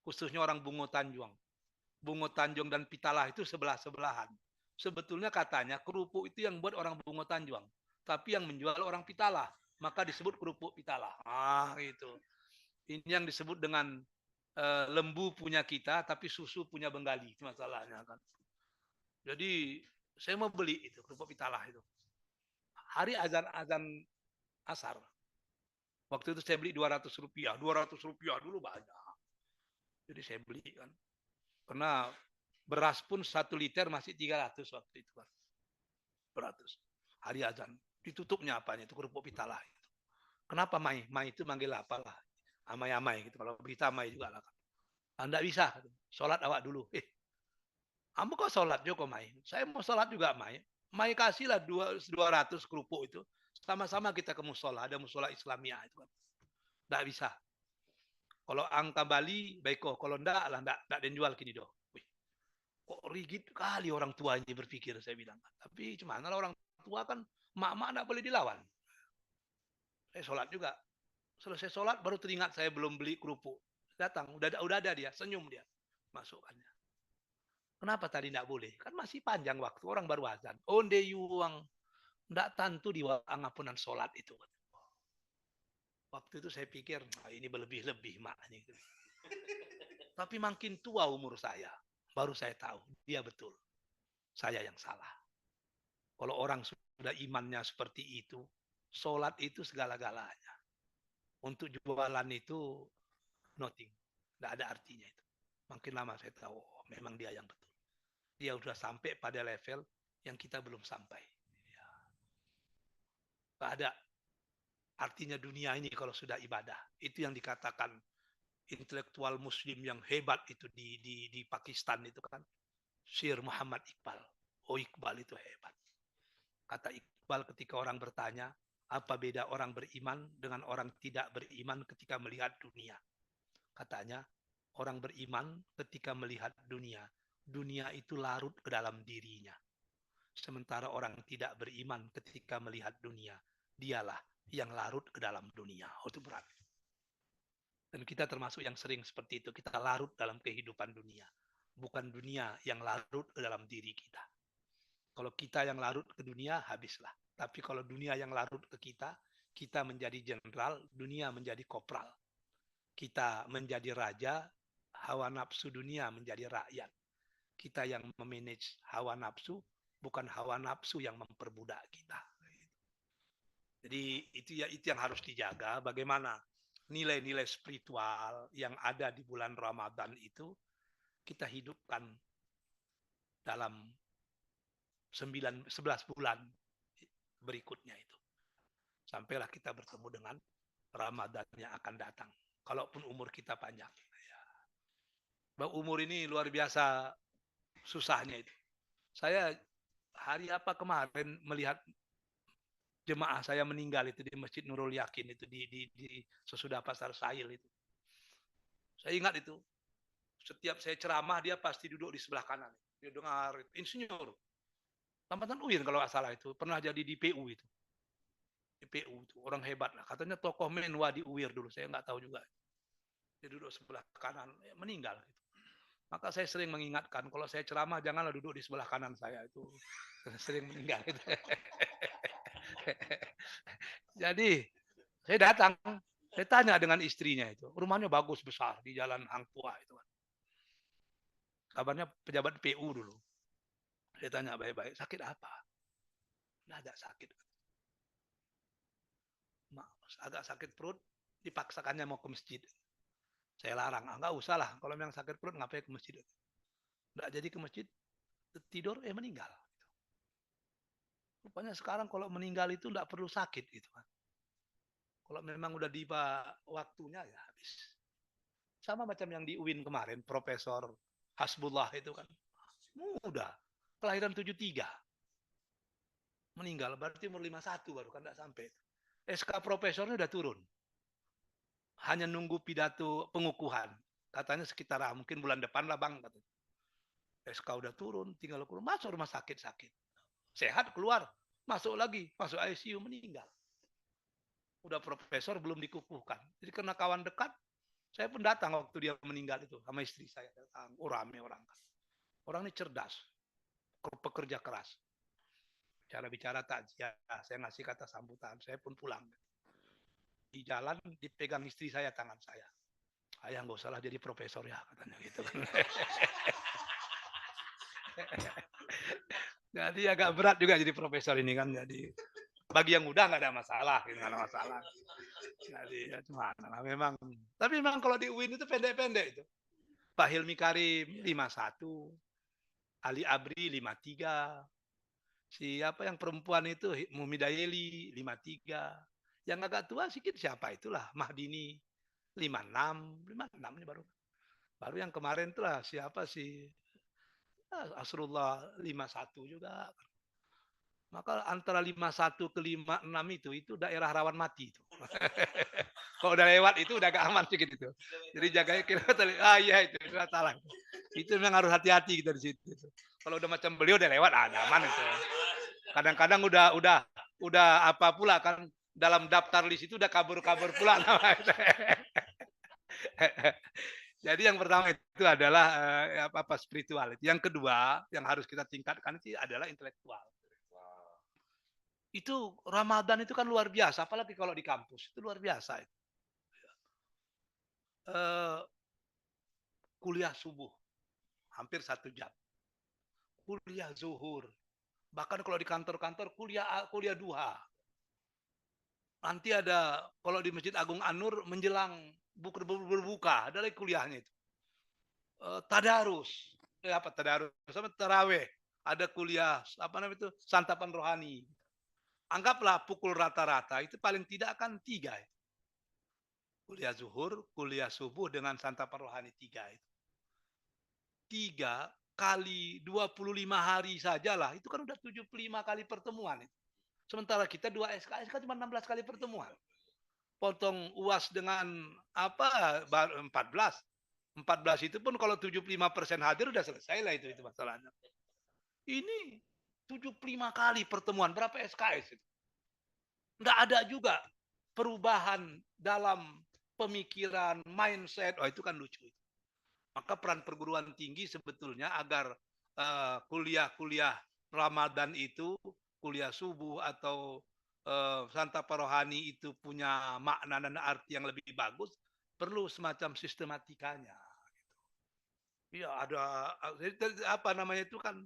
khususnya orang Bungo Tanjung. Bungo Tanjung dan Pitalah itu sebelah-sebelahan. Sebetulnya katanya kerupuk itu yang buat orang Bungo Tanjung, tapi yang menjual orang Pitalah, maka disebut kerupuk Pitalah. Itu. Ini yang disebut dengan lembu punya kita, tapi susu punya Bengali, itu masalahnya kan. Jadi saya mau beli itu kerupuk Pitalah itu. Hari azan asar. Waktu itu saya beli 200 rupiah. 200 rupiah dulu banyak. Jadi saya beli kan. Karena beras pun 1 liter masih 300 waktu itu kan. 100. Hari azan. Ditutupnya apanya itu kerupuk Pitalah itu. Kenapa Mai? Mai itu manggil apalah. Amai-amai gitu. Kalau berita Mai juga lah kan. Anda bisa. Sholat awak dulu. Kamu kok sholat Joko Mai? Saya mau sholat juga Mai. Mai kasihlah 200 kerupuk itu. Sama-sama kita ke musola. Ada musola Islamiyah itu kan. Tidak bisa. Kalau angka Bali, baik kok. Kalau enggak lah, enggak ada yang jual kini doh. Wih, kok rigid kali orang tua ini berpikir, saya bilang. Tapi cuma kalau orang tua kan, mak-mak enggak boleh dilawan. Saya sholat juga. Selesai sholat, baru teringat saya belum beli kerupuk. Datang, udah ada dia, senyum dia. Masukkannya. Kenapa tadi enggak boleh? Kan masih panjang waktu, orang baru azan. Onde yuang. Enggak tentu di angapunan sholat itu. Waktu itu saya pikir, ini berlebih-lebih maknya. Tapi makin tua umur saya, baru saya tahu, dia betul. Saya yang salah. Kalau orang sudah imannya seperti itu, sholat itu segala-galanya. Untuk jualan itu, nothing. Tidak ada artinya itu. Makin lama saya tahu, memang dia yang betul. Dia sudah sampai pada level yang kita belum sampai. Tidak ada artinya dunia ini kalau sudah ibadah. Itu yang dikatakan intelektual muslim yang hebat itu di Pakistan itu kan. Syir Muhammad Iqbal. Oh Iqbal itu hebat. Kata Iqbal ketika orang bertanya, apa beda orang beriman dengan orang tidak beriman ketika melihat dunia? Katanya, orang beriman ketika melihat dunia, dunia itu larut ke dalam dirinya. Sementara orang tidak beriman ketika melihat dunia, dialah yang larut ke dalam dunia. Oh, itu berat. Dan kita termasuk yang sering seperti itu. Kita larut dalam kehidupan dunia. Bukan dunia yang larut ke dalam diri kita. Kalau kita yang larut ke dunia, habislah. Tapi kalau dunia yang larut ke kita, kita menjadi jenderal, dunia menjadi kopral. Kita menjadi raja, hawa nafsu dunia menjadi rakyat. Kita yang memanage hawa nafsu, bukan hawa nafsu yang memperbudak kita. Jadi itu yang harus dijaga. Bagaimana nilai-nilai spiritual yang ada di bulan Ramadan itu kita hidupkan dalam 11 bulan berikutnya itu. Sampailah kita bertemu dengan Ramadan yang akan datang. Kalaupun umur kita panjang. Umur ini luar biasa susahnya itu. Saya hari apa kemarin melihat jemaah saya meninggal itu di Masjid Nurul Yakin itu di sesudah Pasar Sahil itu. Saya ingat itu. Setiap saya ceramah dia pasti duduk di sebelah kanan. Dia dengar insinyur. Tamatan UIN kalau nggak salah itu. Pernah jadi di PU itu. Di PU itu. Orang hebat lah. Katanya tokoh menwa di UIR dulu. Saya nggak tahu juga. Dia duduk sebelah kanan. Meninggal. Gitu. Maka saya sering mengingatkan. Kalau saya ceramah janganlah duduk di sebelah kanan saya. Itu sering meninggal. Gitu. Jadi saya datang, saya tanya dengan istrinya itu, rumahnya bagus besar di Jalan Hang Tuah itu. Kabarnya pejabat PU dulu. Saya tanya baik-baik, sakit apa? Nggak ada sakit. Agak sakit perut, dipaksakannya mau ke masjid. Saya larang, nggak usah lah. Kalau memang sakit perut ngapain ke masjid? Nggak jadi ke masjid, tidur meninggal. Rupanya sekarang kalau meninggal itu nggak perlu sakit gitu kan. Kalau memang udah tiba waktunya ya habis. Sama macam yang di UIN kemarin, Profesor Hasbullah itu kan. Muda, kelahiran 73. Meninggal, berarti umur 51 baru kan nggak sampai. SK profesornya udah turun. Hanya nunggu pidato pengukuhan. Katanya sekitar mungkin bulan depan lah bang. Katanya. SK udah turun, tinggal keluar. Masuk rumah sakit-sakit. Sehat keluar, masuk lagi, masuk ICU meninggal. Udah profesor belum dikukuhkan. Jadi karena kawan dekat, saya pun datang waktu dia meninggal itu sama istri saya datang. Oh rame orang. Orang ini cerdas, pekerja keras. Cara bicara takziah, saya ngasih kata sambutan, saya pun pulang. Di jalan dipegang istri saya tangan saya. Ayah nggak usah jadi profesor ya katanya gitu kan. Jadi agak berat juga jadi profesor ini kan. Jadi bagi yang muda nggak ada masalah, nggak ada masalah. Jadi ya cuma memang. Tapi memang kalau di UIN itu pendek-pendek itu. Pak Hilmi Karim 51, Ali Abri 53, siapa yang perempuan itu Mumidayeli 53, yang agak tua sedikit siapa itulah Mahdini 56 ini baru yang kemarin itulah siapa sih Asrullah 51 juga. Maka antara 51 ke 56 itu daerah rawan mati itu. Kalau udah lewat itu udah agak aman sedikit itu. Jadi jaganya kira iya itu salah. Itu memang harus hati-hati kita di situ. Kalau udah macam beliau udah lewat ada aman itu. Kadang-kadang udah apa pula kan dalam daftar list itu udah kabur-kabur pula namanya. Jadi yang pertama itu adalah apa spiritual. Yang kedua yang harus kita tingkatkan itu adalah intelektual. Itu Ramadan itu kan luar biasa, apalagi kalau di kampus itu luar biasa. Kuliah subuh hampir 1 jam, kuliah zuhur, bahkan kalau di kantor-kantor kuliah duha. Nanti ada kalau di Masjid Agung An-Nur menjelang berbuka ada lagi kuliahnya itu. Tadarus, tadarus sama taraweh, ada kuliah apa namanya itu santapan rohani. Anggaplah pukul rata-rata itu paling tidak kan 3 itu. Kuliah zuhur, kuliah subuh dengan santapan rohani 3 itu. 3 kali 25 hari sajalah itu kan udah 75 kali pertemuan itu. Sementara kita 2 SKS kan cuma 16 kali pertemuan. Potong UAS dengan apa 14. 14 itu pun kalau 75% hadir udah selesai lah itu masalahnya. Ini 75 kali pertemuan, berapa SKS itu? Nggak ada juga perubahan dalam pemikiran, mindset. Oh itu kan lucu. Maka peran perguruan tinggi sebetulnya agar kuliah-kuliah Ramadan itu, kuliah subuh atau santapan rohani itu punya makna dan arti yang lebih bagus, perlu semacam sistematikanya. Iya ada apa namanya itu kan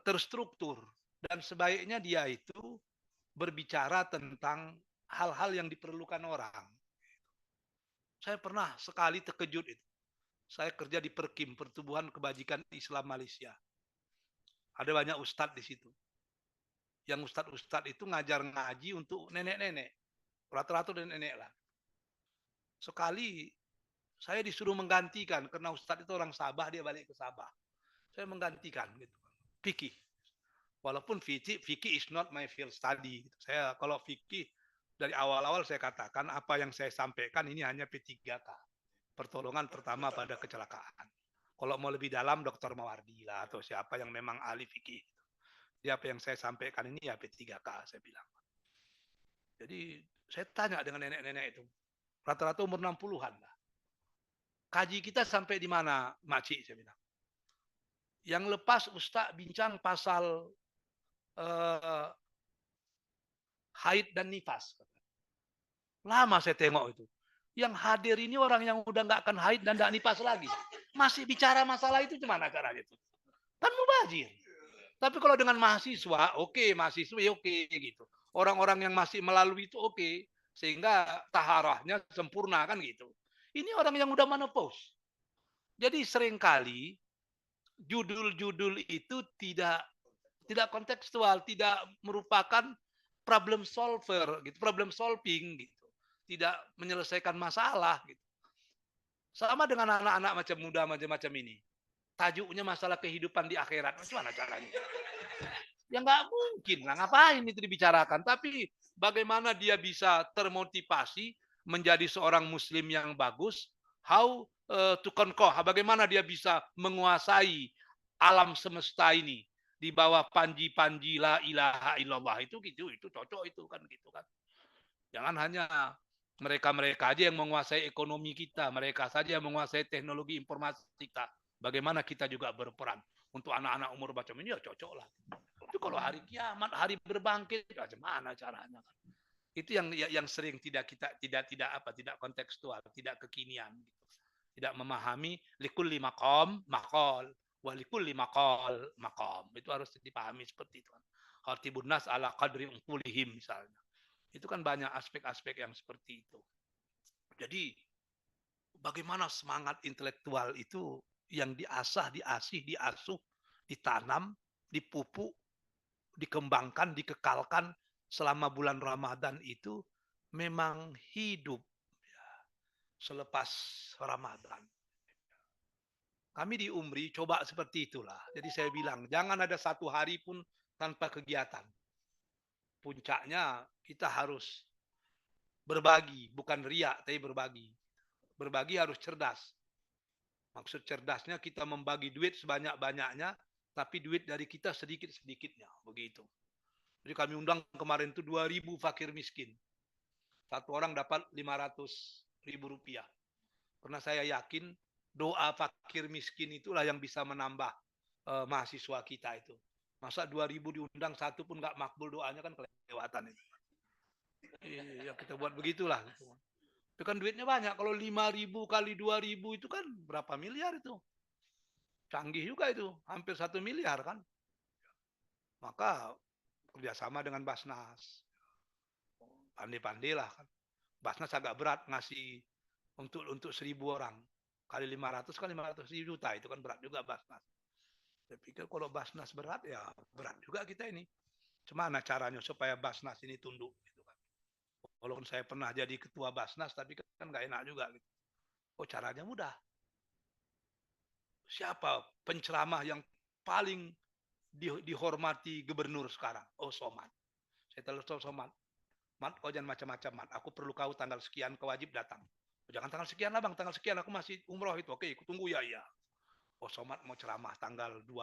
terstruktur dan sebaiknya dia itu berbicara tentang hal-hal yang diperlukan orang. Saya pernah sekali terkejut itu. Saya kerja di Perkim, Pertubuhan Kebajikan Islam Malaysia. Ada banyak ustadz di situ. Yang ustadz-ustadz itu ngajar ngaji untuk nenek-nenek. Rata-rata nenek lah. Sekali saya disuruh menggantikan karena ustadz itu orang Sabah, dia balik ke Sabah. Saya menggantikan gitu. Fikih. Walaupun fikih is not my field study. Saya kalau fikih dari awal-awal saya katakan apa yang saya sampaikan ini hanya P3K. Pertolongan pertama pada kecelakaan. Kalau mau lebih dalam Dr. Mawardi lah atau siapa yang memang ahli fikih. Jadi apa yang saya sampaikan ini ya P3K saya bilang. Jadi saya tanya dengan nenek-nenek itu. Rata-rata umur 60-an lah. Kaji kita sampai di mana, Makcik saya bilang. Yang lepas Ustaz bincang pasal haid dan nifas. Lama saya tengok itu. Yang hadir ini orang yang udah nggak akan haid dan nggak nifas lagi. Masih bicara masalah itu gimana caranya itu? Kan mubazir. Tapi kalau dengan mahasiswa, oke, mahasiswa ya oke gitu. Orang-orang yang masih melalui itu oke. Sehingga taharahnya sempurna kan gitu. Ini orang yang udah menopause. Jadi seringkali judul-judul itu tidak kontekstual, tidak merupakan problem solver gitu, problem solving gitu. Tidak menyelesaikan masalah gitu. Sama dengan anak-anak macam muda macam-macam ini. Tajuknya masalah kehidupan di akhirat. Gimana caranya? Ya nggak mungkin lah, ngapain itu dibicarakan. Tapi bagaimana dia bisa termotivasi menjadi seorang muslim yang bagus, how to conquer, bagaimana dia bisa menguasai alam semesta ini di bawah panji-panji la ilaha illallah itu gitu, itu cocok itu kan gitu kan. Jangan hanya mereka-mereka aja yang menguasai ekonomi kita, mereka saja yang menguasai teknologi informasi kita. Bagaimana kita juga berperan untuk anak-anak umur macam ini, ya cocok lah. Itu kalau hari kiamat, hari berbangkit, bagaimana caranya? Itu yang sering tidak kontekstual, tidak kekinian, gitu. Tidak memahami likulli maqam maqal, wa likulli maqal maqam. Itu harus dipahami seperti itu. Khatibun nas ala qadri unqulihim misalnya. Itu kan banyak aspek-aspek yang seperti itu. Jadi bagaimana semangat intelektual itu yang diasah, diasih, diasuh, ditanam, dipupuk, dikembangkan, dikekalkan selama bulan Ramadan itu memang hidup ya, selepas Ramadan. Kami di Umri coba seperti itulah. Jadi saya bilang, jangan ada satu hari pun tanpa kegiatan. Puncaknya kita harus berbagi, bukan riak, tapi berbagi. Berbagi harus cerdas. Maksud cerdasnya kita membagi duit sebanyak-banyaknya, tapi duit dari kita sedikit-sedikitnya. Begitu. Jadi kami undang kemarin itu 2.000 fakir miskin. Satu orang dapat 500.000 rupiah. Karena saya yakin doa fakir miskin itulah yang bisa menambah mahasiswa kita itu. Masa 2.000 diundang, satu pun nggak makbul doanya, kan kelewatan itu. Ya kita buat begitulah. Itu kan duitnya banyak. Kalau 5.000 kali 2.000 itu kan berapa miliar itu? Canggih juga itu. Hampir 1 miliar kan. Maka kerjasama dengan Basnas. Pandai-pandai lah kan. Basnas agak berat ngasih untuk 1.000 orang. Kali 500 kan 500 juta. Itu kan berat juga Basnas. Saya pikir kalau Basnas berat, ya berat juga kita ini. Gimana caranya supaya Basnas ini tunduk? Gitu kan. Walaupun saya pernah jadi ketua Basnas, tapi kan nggak enak juga. Gitu. Oh, caranya mudah. Siapa penceramah yang paling dihormati gubernur sekarang? Oh, Somad. Saya telepon Somad. Mat, kau jangan macam-macam, Mat. Aku perlu kau tanggal sekian, kau wajib datang. Oh, jangan tanggal sekian lah, Bang. Tanggal sekian aku masih umroh itu. Oke, aku tunggu ya, iya. Oh, Somad mau ceramah tanggal 2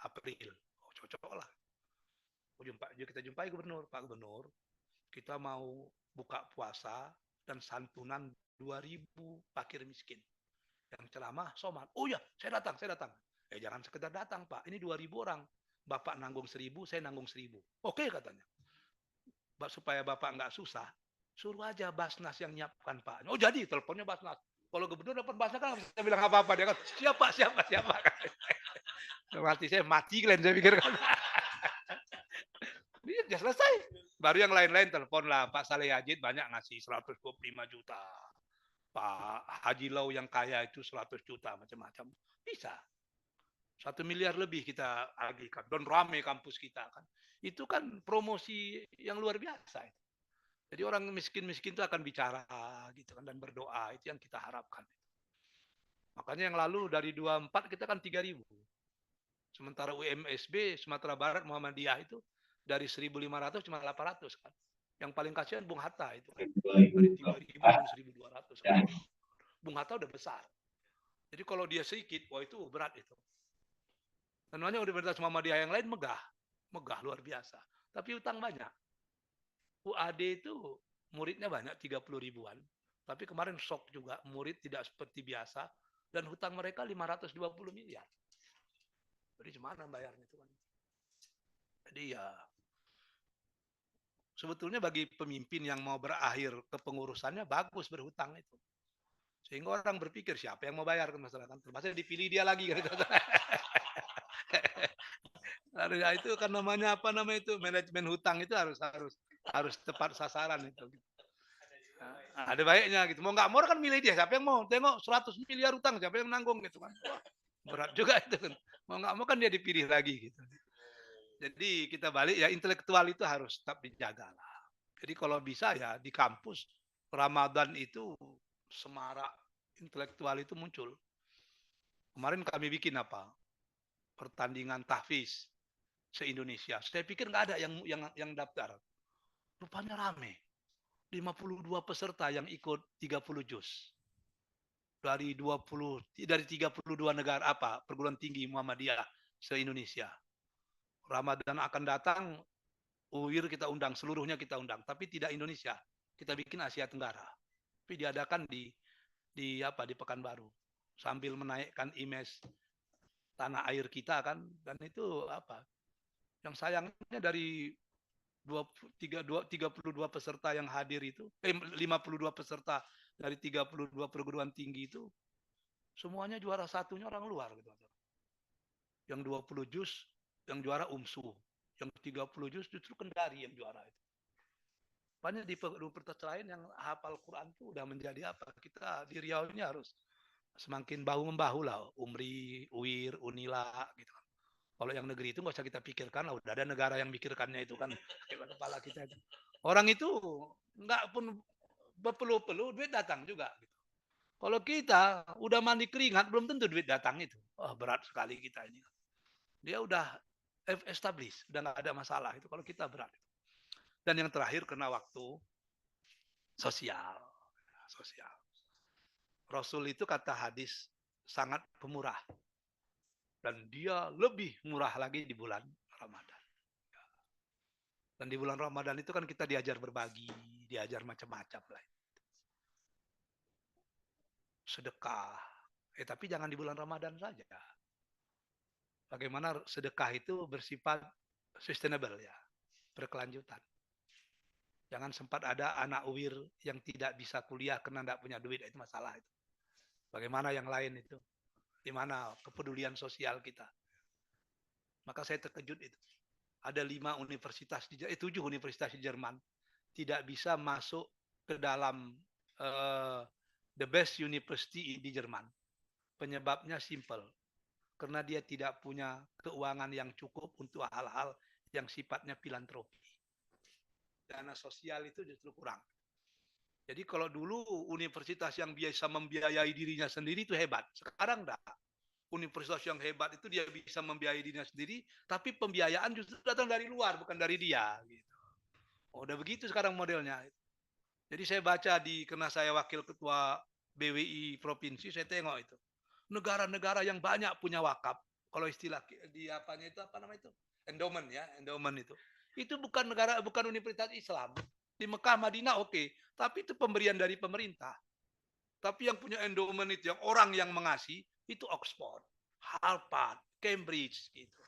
April. Oh, cocok lah. Kita jumpai gubernur. Pak Gubernur, kita mau buka puasa dan santunan 2.000 fakir miskin. Yang ceramah Somad. Oh ya, saya datang. Jangan sekedar datang, Pak. Ini 2.000 orang. Bapak nanggung 1.000, saya nanggung 1.000. Oke, katanya. Supaya Bapak nggak susah, suruh aja Basnas yang nyiapkan, Pak. Oh, jadi teleponnya Basnas. Kalau gubernur dapat Basnas kan saya bilang apa-apa. Dia kan, siapa. Mati saya mati kalian, saya pikir kan. Dia selesai. Baru yang lain-lain telepon lah. Pak Saleh Yajid banyak ngasih 125 juta. Pak Haji Lau yang kaya itu 100 juta macam-macam. Bisa. 1 miliar lebih kita agihkan. Dan rame kampus kita kan. Itu kan promosi yang luar biasa. Jadi orang miskin-miskin itu akan bicara gitu kan dan berdoa. Itu yang kita harapkan. Makanya yang lalu dari 24 kita kan 3.000. Sementara UMSB Sumatera Barat Muhammadiyah itu dari 1.500 cuma 800 kan. Yang paling kasihan Bung Hatta itu kan. Dari 3.000 dan 1.200 kan. Bung Hatta udah besar. Jadi kalau dia sedikit, wah itu berat itu. Dan namanya Universitas Muhammadiyah yang lain megah luar biasa. Tapi utang banyak. UAD itu muridnya banyak 30 ribuan. Tapi kemarin shock juga, murid tidak seperti biasa dan hutang mereka 520 miliar. Jadi gimana bayarnya itu kan? Jadi ya sebetulnya bagi pemimpin yang mau berakhir kepengurusannya bagus berhutang itu. Sehingga orang berpikir siapa yang mau bayar ke masyarakat, termasuk dipilih dia lagi kan. Ya, itu kan namanya apa namanya itu manajemen hutang itu harus tepat sasaran itu. Nah, ada baiknya gitu. Mau nggak mau kan milih dia. Siapa yang mau? Tengok 100 miliar hutang siapa yang nanggung gitu kan. Wah, berat juga itu kan. Mau nggak mau kan dia dipilih lagi gitu. Jadi kita balik ya intelektual itu harus tetap dijaga lah. Jadi kalau bisa ya di kampus Ramadan itu semarak intelektual itu muncul. Kemarin kami bikin apa? Pertandingan tahfiz se-Indonesia. Saya pikir nggak ada yang daftar. Rupanya rame. 52 peserta yang ikut 30 juz. Dari 32 negara perguruan tinggi Muhammadiyah se-Indonesia. Ramadan akan datang, UIR kita undang, seluruhnya kita undang, tapi tidak Indonesia. Kita bikin Asia Tenggara. Tapi diadakan di Pekanbaru. Sambil menaikkan image tanah air kita kan, dan itu yang sayangnya dari 32 peserta yang hadir itu, 52 peserta dari 32 perguruan tinggi itu, semuanya juara satunya orang luar gitu. Yang 20 juz yang juara UMSU, yang 30 juz justru Kendari yang juara itu. Banyak di universitas lain yang hafal Quran itu udah menjadi kita di Riau ini harus semakin bahu-membahu lah, UMRI, UIR, UNILA gitu. Kalau yang negeri itu nggak usah kita pikirkan lah, udah ada negara yang mikirkannya itu kan kepala kita itu. Orang itu nggak pun berpeluh-peluh duit datang juga gitu. Kalau kita udah mandi keringat belum tentu duit datang itu. Berat sekali kita ini. Dia udah established, udah nggak ada masalah itu kalau kita berat. Dan yang terakhir kena waktu sosial. Rasul itu kata hadis sangat pemurah. Dan dia lebih murah lagi di bulan Ramadan. Dan di bulan Ramadan itu kan kita diajar berbagi, diajar macam-macam lah. Sedekah. Tapi jangan di bulan Ramadan saja. Bagaimana sedekah itu bersifat sustainable ya, berkelanjutan. Jangan sempat ada anak UIR yang tidak bisa kuliah karena tidak punya duit, itu masalah itu. Bagaimana yang lain itu? Di mana kepedulian sosial kita? Maka saya terkejut itu. Ada 7 universitas di Jerman tidak bisa masuk ke dalam the best university di Jerman. Penyebabnya simple. Karena dia tidak punya keuangan yang cukup untuk hal-hal yang sifatnya filantropi. Dana sosial itu justru kurang. Jadi kalau dulu universitas yang biasa membiayai dirinya sendiri itu hebat. Sekarang enggak. Universitas yang hebat itu dia bisa membiayai dirinya sendiri, tapi pembiayaan justru datang dari luar, bukan dari dia. Gitu. Udah begitu sekarang modelnya. Jadi saya baca karena saya wakil ketua BWI provinsi, saya tengok itu. Negara-negara yang banyak punya wakaf, kalau istilah di apanya itu apa namanya itu? Endowment ya, endowment itu. Itu bukan universitas Islam. Di Mekah, Madinah oke, tapi itu pemberian dari pemerintah. Tapi yang punya endowment itu yang orang yang mengasih itu Oxford, Harvard, Cambridge gitu.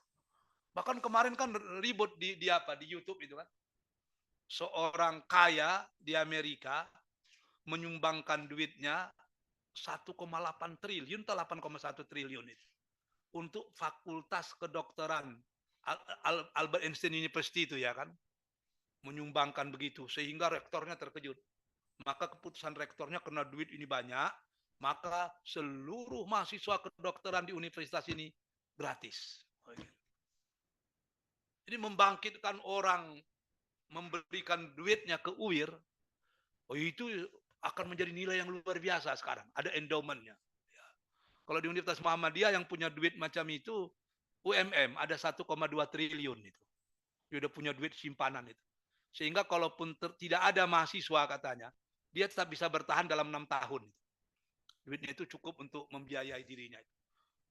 Bahkan kemarin kan ribut di YouTube itu kan. Seorang kaya di Amerika menyumbangkan duitnya 1,8 triliun atau 8,1 triliun itu untuk fakultas kedokteran Albert Einstein University itu ya kan, menyumbangkan begitu sehingga rektornya terkejut. Maka keputusan rektornya karena duit ini banyak, maka seluruh mahasiswa kedokteran di universitas ini gratis. Jadi membangkitkan orang memberikan duitnya ke UIR, itu akan menjadi nilai yang luar biasa sekarang. Ada endowmentnya. Ya. Kalau di Universitas Muhammadiyah yang punya duit macam itu, UMM ada 1,2 triliun itu. Dia udah punya duit simpanan itu. Sehingga kalaupun tidak ada mahasiswa katanya, dia tetap bisa bertahan dalam 6 tahun. Duitnya itu cukup untuk membiayai dirinya.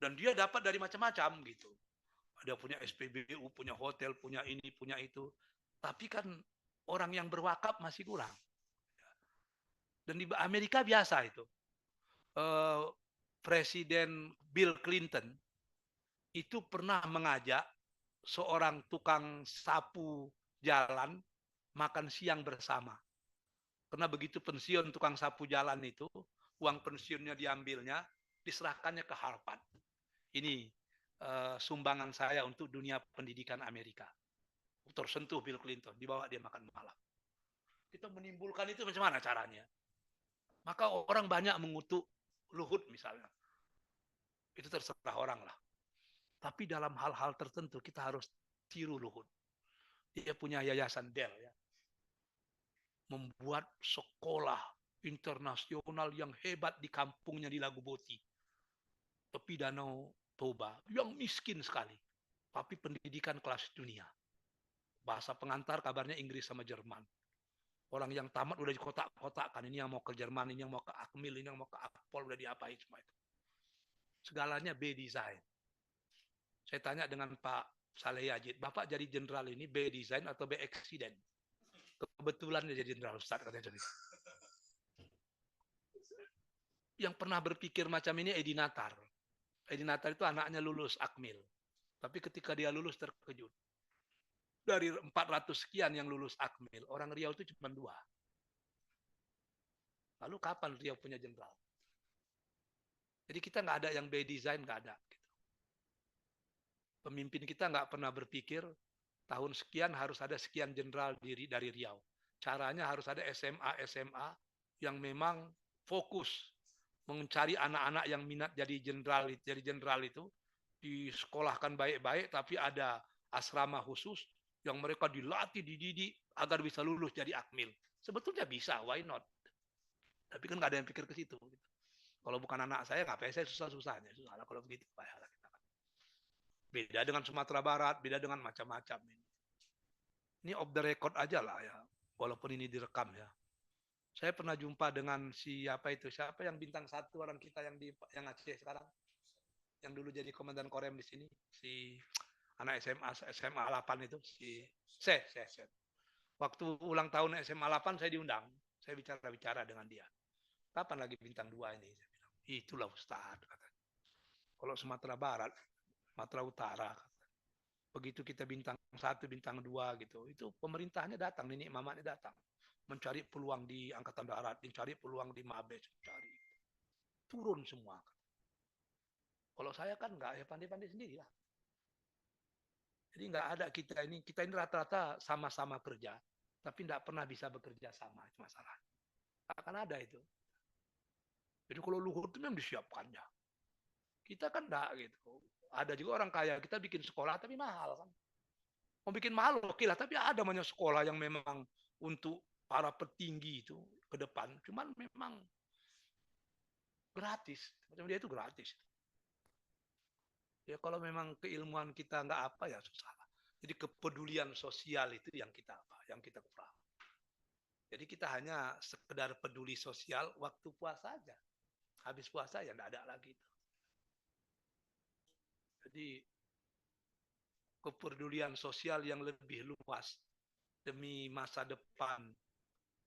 Dan dia dapat dari macam-macam gitu. Ada punya SPBU, punya hotel, punya ini, punya itu. Tapi kan orang yang berwakaf masih kurang. Dan di Amerika biasa itu. Presiden Bill Clinton itu pernah mengajak seorang tukang sapu jalan makan siang bersama. Karena begitu pensiun tukang sapu jalan itu, uang pensiunnya diambilnya, diserahkannya ke Harvard. Ini sumbangan saya untuk dunia pendidikan Amerika. Tersentuh Bill Clinton, dibawa dia makan malam. Kita menimbulkan itu macam mana caranya? Maka orang banyak mengutuk Luhut misalnya. Itu terserah orang lah. Tapi dalam hal-hal tertentu kita harus tiru Luhut. Dia punya yayasan Dell ya. Membuat sekolah internasional yang hebat di kampungnya di Laguboti. Tepi Danau Toba. Yang miskin sekali. Tapi pendidikan kelas dunia. Bahasa pengantar kabarnya Inggris sama Jerman. Orang yang tamat udah di kotak-kotakkan. Ini yang mau ke Jerman, ini yang mau ke Akmil, ini yang mau ke Akpol, udah diapain semua itu. Segalanya B design. Saya tanya dengan Pak Saleh Yajid, Bapak jadi jenderal ini B design atau B accident? kebetulan dia jadi jenderal Ustaz katanya. Yang pernah berpikir macam ini Edi Natar. Edi Natar itu anaknya lulus Akmil. Tapi ketika dia lulus terkejut. Dari 400 sekian yang lulus Akmil, orang Riau itu cuma 2. Lalu kapan Riau punya jenderal? Jadi kita nggak ada yang by design, nggak ada. Pemimpin kita nggak pernah berpikir tahun sekian harus ada sekian jenderal dari Riau. Caranya harus ada SMA yang memang fokus mencari anak-anak yang minat jadi jenderal itu disekolahkan baik-baik, tapi ada asrama khusus yang mereka dilatih, dididik agar bisa lulus jadi Akmil. Sebetulnya bisa, why not? Tapi kan nggak ada yang pikir ke situ. Kalau bukan anak saya, ngapain saya susah-susahnya? Susah lah kalau begitu. Beda dengan Sumatera Barat, beda dengan macam-macam. Ini off the record aja lah ya, walaupun ini direkam ya. Saya pernah jumpa dengan siapa yang bintang 1 orang kita yang Aceh sekarang, yang dulu jadi komandan Korem di sini, si anak SMA 8 itu, si Set. Waktu ulang tahun SMA 8 saya diundang, saya bicara dengan dia. Kapan lagi bintang 2 ini? Saya bilang, itulah Ustaz. Kalau Sumatera Barat, Sumatera Utara, begitu kita bintang 1, bintang 2 gitu, itu pemerintahnya datang, nenek mamanya datang, mencari peluang di Angkatan Darat, mencari peluang di Mabes, mencari. Turun semua. Kalau saya kan nggak, ya pandai-pandai sendiri lah. Jadi nggak ada kita ini rata-rata sama-sama kerja, tapi nggak pernah bisa bekerja sama, itu masalah. Akan ada itu. Jadi kalau luhur itu memang disiapkannya. Kita kan enggak gitu. Ada juga orang kaya, kita bikin sekolah tapi mahal kan. Mau bikin mahal oke lah, tapi ada banyak sekolah yang memang untuk para petinggi itu ke depan, cuman memang gratis. Macam dia itu gratis. Ya kalau memang keilmuan kita enggak apa ya susah. Jadi kepedulian sosial itu yang kita kurang. Jadi kita hanya sekedar peduli sosial waktu puasa aja. Habis puasa ya enggak ada lagi itu. Jadi kepedulian sosial yang lebih luas demi masa depan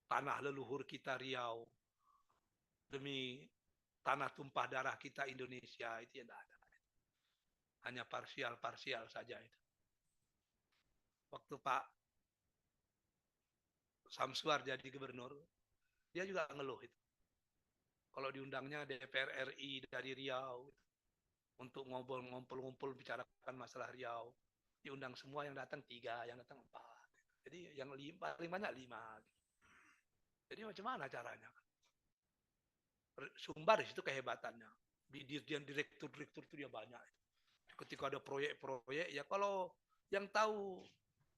tanah leluhur kita Riau, demi tanah tumpah darah kita Indonesia, itu ya tidak ada. Hanya parsial-parsial saja itu. Waktu Pak Samsuar jadi gubernur, dia juga ngeluh itu. Kalau diundangnya DPR RI dari Riau, untuk ngumpul-ngumpul bicarakan masalah Riau, diundang semua, yang datang 3, yang datang 4. Jadi yang paling banyak 5. Jadi macam mana caranya? Sumbar di situ kehebatannya. Dirjen direktur itu dia banyak. Ketika ada proyek-proyek, ya kalau yang tahu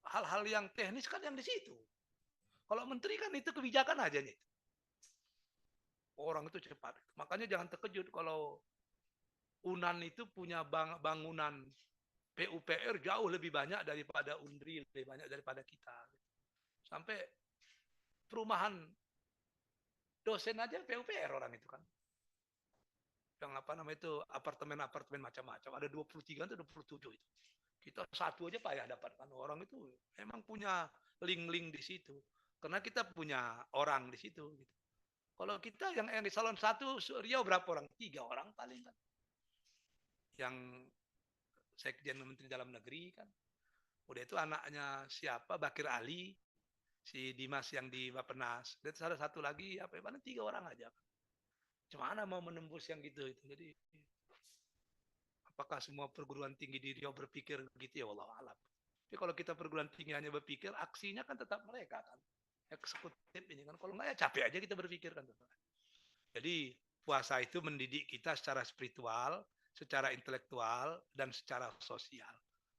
hal-hal yang teknis kan yang di situ. Kalau menteri kan itu kebijakan aja nih. Orang itu cepat. Makanya jangan terkejut kalau UNAN itu punya bangunan PUPR jauh lebih banyak daripada UNDRI, lebih banyak daripada kita. Sampai perumahan dosen aja PUPR orang itu kan. Yang itu apartemen-apartemen macam-macam. Ada 23 atau 27 itu. Kita 1 aja payah dapatkan. Orang itu memang punya link-link di situ. Karena kita punya orang di situ. Gitu. Kalau kita yang di salon 1 Riau berapa orang? 3 orang paling kan. Yang Sekjen Menteri Dalam Negeri kan. Udah itu anaknya siapa? Bakir Ali. Si Dimas yang di Bappenas. Dan ada 1 lagi, paling 3 orang aja. Gimana mau menembus yang gitu itu? Jadi apakah semua perguruan tinggi di Riau berpikir begitu ya, wallahu alam. Tapi kalau kita perguruan tinggi hanya berpikir, aksinya kan tetap mereka kan. Eksekutif ini kan, kalau enggak ya capek aja kita berpikir kan. Jadi puasa itu mendidik kita secara spiritual, secara intelektual, dan secara sosial.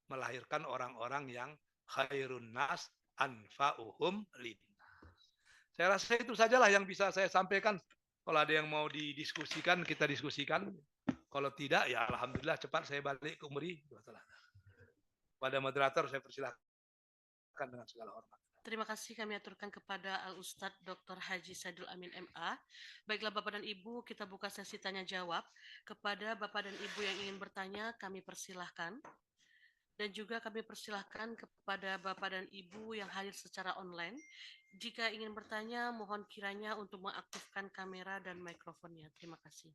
Melahirkan orang-orang yang khairun nas anfa'uhum linnas. Saya rasa itu sajalah yang bisa saya sampaikan. Kalau ada yang mau didiskusikan, kita diskusikan. Kalau tidak, ya alhamdulillah cepat saya balik ke Umri. Pada moderator saya persilahkan dengan segala hormat. Terima kasih kami aturkan kepada Al-Ustadz Dr. Haji Saidul Amin MA. Baiklah Bapak dan Ibu, kita buka sesi tanya jawab. Kepada Bapak dan Ibu yang ingin bertanya, kami persilahkan. Dan juga kami persilahkan kepada Bapak dan Ibu yang hadir secara online. Jika ingin bertanya, mohon kiranya untuk mengaktifkan kamera dan mikrofonnya. Terima kasih.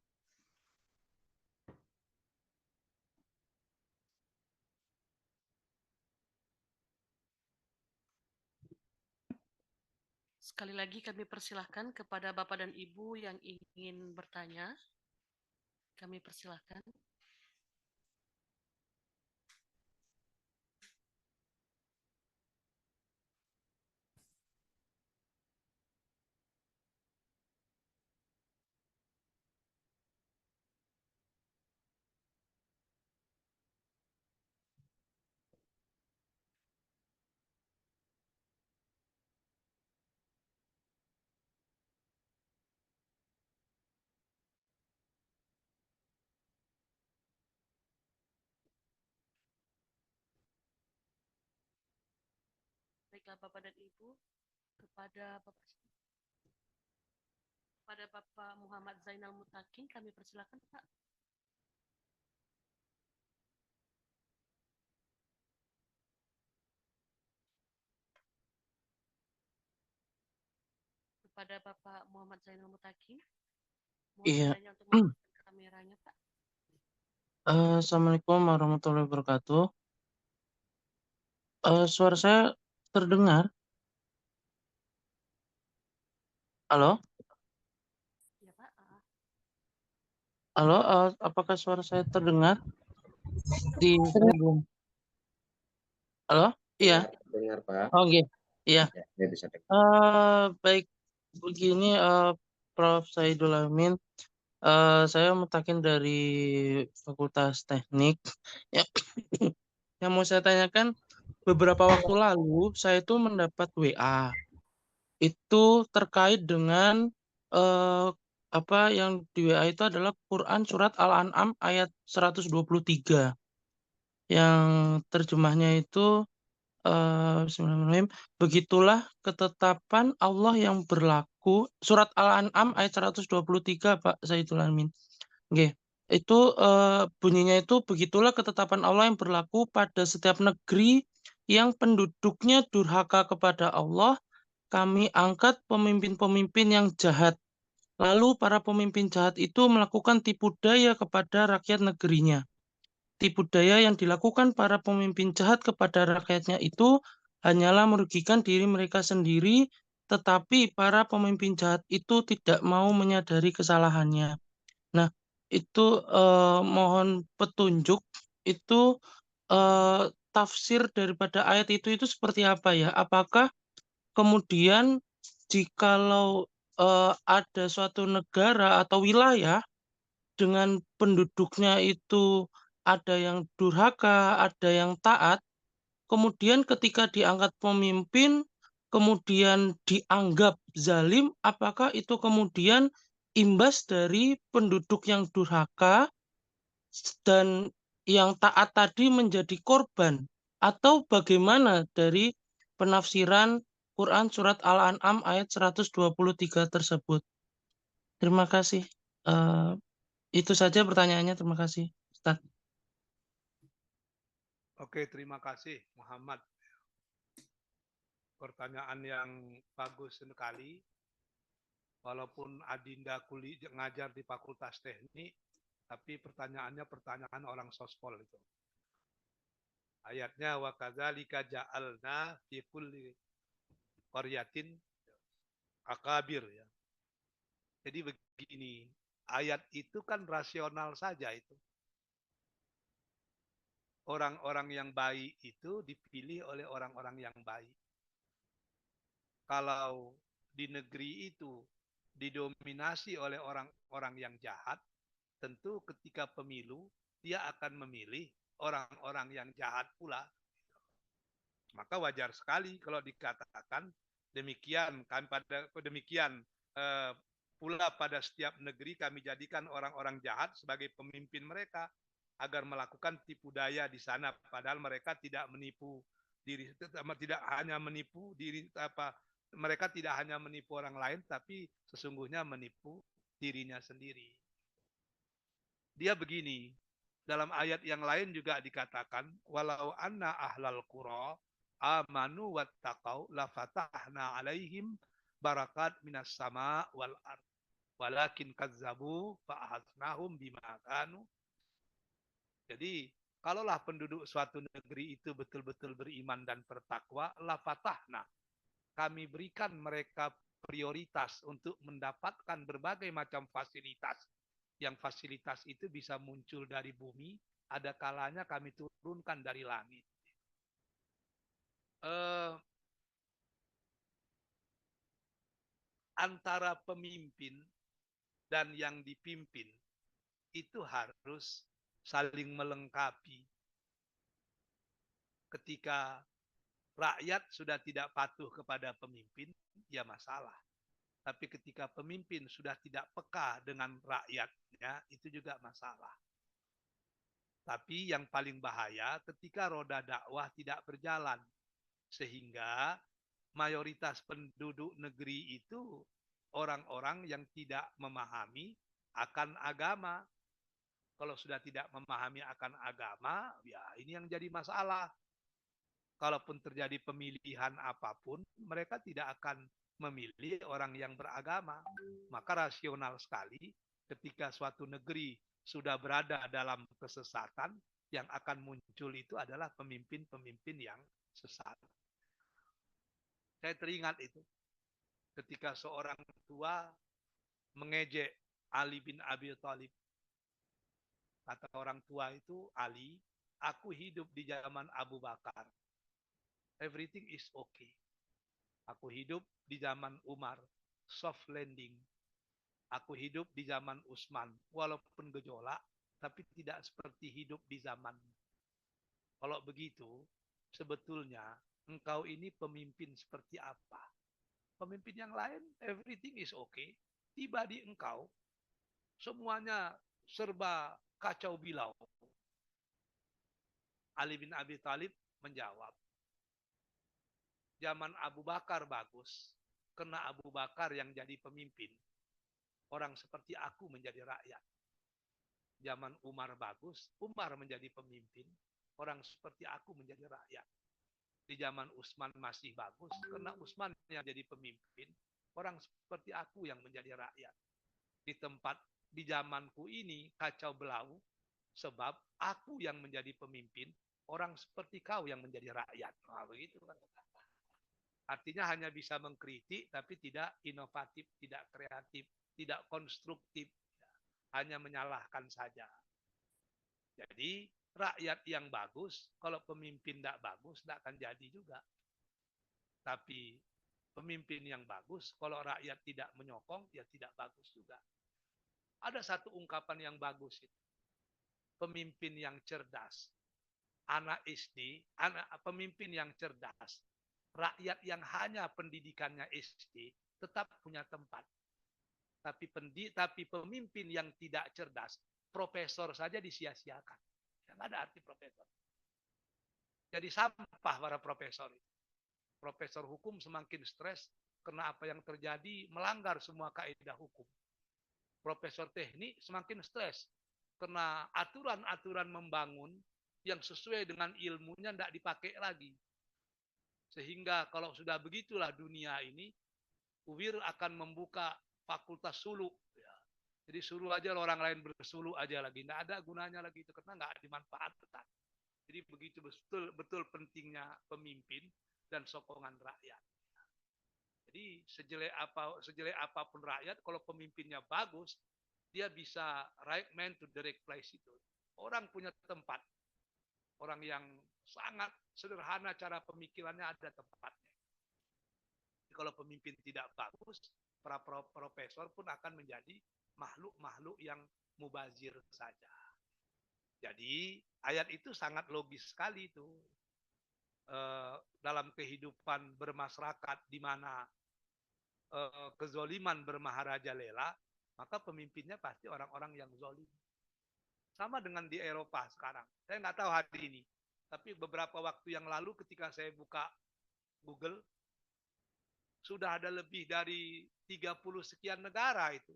Sekali lagi kami persilahkan kepada Bapak dan Ibu yang ingin bertanya. Kami persilahkan. Baiklah Bapak dan Ibu, kepada Bapak Muhammad Zainal Mutakin kami persilakan Pak. Kepada Bapak Muhammad Zainal Mutakin, mohon Iya. kiranya untuk mengaktifkan kameranya Pak. Assalamualaikum warahmatullahi wabarakatuh. Suara saya terdengar? Halo? Ya Pak. Halo, apakah suara saya terdengar? Di saya belum. Halo? Iya. Dengar, Pak. Oh, iya. Iya. Ya, dia bisa dengar. Baik, begini, Prof. Saidul Amin. Saya Mutakin dari Fakultas Teknik. Ya, yang mau saya tanyakan, beberapa waktu lalu saya itu mendapat WA. Itu terkait dengan apa yang di WA itu adalah Quran surat Al-An'am ayat 123 yang terjemahnya itu Bismillahirrahmanirrahim. Begitulah ketetapan Allah yang berlaku, surat Al-An'am ayat 123 Pak Saidul Amin. Oke. Itu bunyinya itu begitulah ketetapan Allah yang berlaku pada setiap negeri yang penduduknya durhaka kepada Allah. Kami angkat pemimpin-pemimpin yang jahat. Lalu para pemimpin jahat itu melakukan tipu daya kepada rakyat negerinya. Tipu daya yang dilakukan para pemimpin jahat kepada rakyatnya itu hanyalah merugikan diri mereka sendiri, tetapi para pemimpin jahat itu tidak mau menyadari kesalahannya. Nah, itu mohon petunjuk, itu tafsir daripada ayat itu seperti apa ya? Apakah kemudian jikalau ada suatu negara atau wilayah dengan penduduknya itu ada yang durhaka, ada yang taat, kemudian ketika diangkat pemimpin, kemudian dianggap zalim, apakah itu kemudian imbas dari penduduk yang durhaka dan yang taat tadi menjadi korban? Atau bagaimana dari penafsiran Quran Surat Al-An'am ayat 123 tersebut? Terima kasih. Itu saja pertanyaannya. Terima kasih, Ustaz. Oke, terima kasih Muhammad. Pertanyaan yang bagus sekali. Walaupun Adinda ngajar di Fakultas Teknik, tapi pertanyaannya pertanyaan orang sospol itu. Ayatnya wa kadzalika ja'alna fi kulli qaryatin akabir ya. Jadi begini, ayat itu kan rasional saja itu. Orang-orang yang baik itu dipilih oleh orang-orang yang baik. Kalau di negeri itu didominasi oleh orang-orang yang jahat, tentu ketika pemilu dia akan memilih orang-orang yang jahat pula. Maka wajar sekali kalau dikatakan demikian pula pada setiap negeri kami jadikan orang-orang jahat sebagai pemimpin mereka agar melakukan tipu daya di sana, padahal mereka tidak menipu diri, tidak hanya menipu diri mereka tidak hanya menipu orang lain, tapi sesungguhnya menipu dirinya sendiri. Dia begini, Dalam ayat yang lain juga dikatakan, walau anna ahlal qura amanu wattaqau la fatahna alaihim barakat minas sama wal ard. Walakin kazzabu fa'akhadnahum bima kanu. Jadi, kalaulah penduduk suatu negeri itu betul-betul beriman dan bertakwa, la fatahna. Kami berikan mereka prioritas untuk mendapatkan berbagai macam fasilitas. Yang fasilitas itu bisa muncul dari bumi, ada kalanya kami turunkan dari langit. Antara pemimpin dan yang dipimpin itu harus saling melengkapi. Ketika rakyat sudah tidak patuh kepada pemimpin, ya masalah. Tapi ketika pemimpin sudah tidak peka dengan rakyatnya, itu juga masalah. Tapi yang paling bahaya ketika roda dakwah tidak berjalan. Sehingga mayoritas penduduk negeri itu orang-orang yang tidak memahami akan agama. Kalau sudah tidak memahami akan agama, ya ini yang jadi masalah. Kalaupun terjadi pemilihan apapun, mereka tidak akan memilih orang yang beragama. Maka rasional sekali ketika suatu negeri sudah berada dalam kesesatan, yang akan muncul itu adalah pemimpin-pemimpin yang sesat. Saya teringat itu ketika seorang tua mengejek Ali bin Abi Thalib. Kata orang tua itu, Ali, aku hidup di zaman Abu Bakar. Everything is okay. Aku hidup di zaman Umar, soft landing. Aku hidup di zaman Utsman, walaupun gejolak, tapi tidak seperti hidup di zaman. Kalau begitu, sebetulnya engkau ini pemimpin seperti apa? Pemimpin yang lain, everything is okay. Tiba di engkau, semuanya serba kacau bilau. Ali bin Abi Thalib menjawab, zaman Abu Bakar bagus, karena Abu Bakar yang jadi pemimpin. Orang seperti aku menjadi rakyat. Zaman Umar bagus, Umar menjadi pemimpin. Orang seperti aku menjadi rakyat. Di zaman Utsman masih bagus, karena Utsman yang jadi pemimpin. Orang seperti aku yang menjadi rakyat. Di zamanku ini kacau belau, sebab aku yang menjadi pemimpin, orang seperti kau yang menjadi rakyat. Nah, begitu kan. Artinya hanya bisa mengkritik, tapi tidak inovatif, tidak kreatif, tidak konstruktif. Hanya menyalahkan saja. Jadi, rakyat yang bagus, kalau pemimpin tidak bagus, tidak akan jadi juga. Tapi, pemimpin yang bagus, kalau rakyat tidak menyokong, ya tidak bagus juga. Ada satu ungkapan yang bagus itu. Pemimpin yang cerdas. Anak SD, pemimpin yang cerdas. Rakyat yang hanya pendidikannya SD tetap punya tempat. Tapi pemimpin yang tidak cerdas, profesor saja disia-siakan. Yang ada arti profesor. Jadi sampah para profesor. Profesor hukum semakin stres karena apa yang terjadi melanggar semua kaidah hukum. Profesor teknik semakin stres karena aturan-aturan membangun yang sesuai dengan ilmunya tidak dipakai lagi. Sehingga kalau sudah begitulah dunia ini, UIR akan membuka fakultas suluk. Ya. Jadi suruh aja orang lain bersuluk aja lagi. Tidak ada gunanya lagi itu karena nggak dimanfaatkan. Jadi begitu betul pentingnya pemimpin dan sokongan rakyat. Jadi sejelek apapun rakyat, kalau pemimpinnya bagus, dia bisa right man to the right place itu. Orang punya tempat. Orang yang sangat sederhana cara pemikirannya ada tempatnya. Jadi kalau pemimpin tidak bagus, para profesor pun akan menjadi makhluk-makhluk yang mubazir saja. Jadi ayat itu sangat logis sekali itu. Dalam kehidupan bermasyarakat di mana kezoliman bermaharajalela, maka pemimpinnya pasti orang-orang yang zolim. Sama dengan di Eropa sekarang. Saya nggak tahu hari ini. Tapi beberapa waktu yang lalu ketika saya buka Google, sudah ada lebih dari 30 sekian negara itu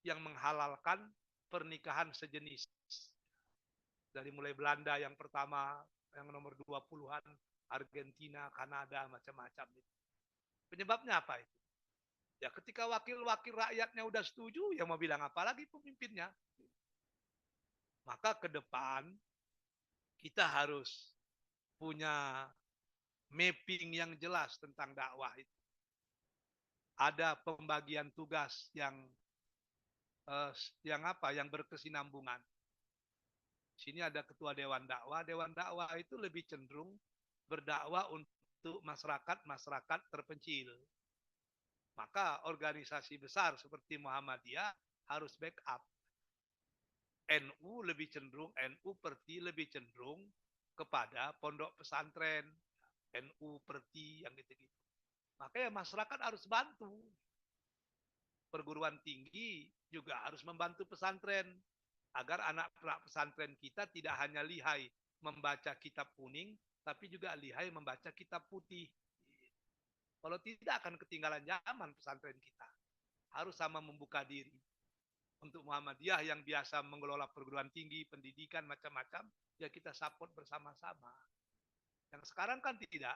yang menghalalkan pernikahan sejenis. Dari mulai Belanda yang pertama, yang nomor 20-an, Argentina, Kanada, macam-macam. Penyebabnya apa itu? Ya ketika wakil-wakil rakyatnya udah setuju, ya mau bilang apa lagi pemimpinnya? Maka ke depan kita harus punya mapping yang jelas tentang dakwah itu. Ada pembagian tugas yang berkesinambungan. Sini ada ketua dewan dakwah. Dewan dakwah itu lebih cenderung berdakwah untuk masyarakat terpencil. Maka organisasi besar seperti Muhammadiyah harus backup. NU lebih cenderung kepada pondok pesantren, NU Perti yang gitu-gitu. Makanya masyarakat harus bantu. Perguruan tinggi juga harus membantu pesantren agar anak-anak pesantren kita tidak hanya lihai membaca kitab kuning, tapi juga lihai membaca kitab putih. Kalau tidak akan ketinggalan zaman pesantren kita. Harus sama membuka diri. Untuk Muhammadiyah yang biasa mengelola perguruan tinggi, pendidikan, macam-macam, ya kita support bersama-sama. Yang sekarang kan tidak.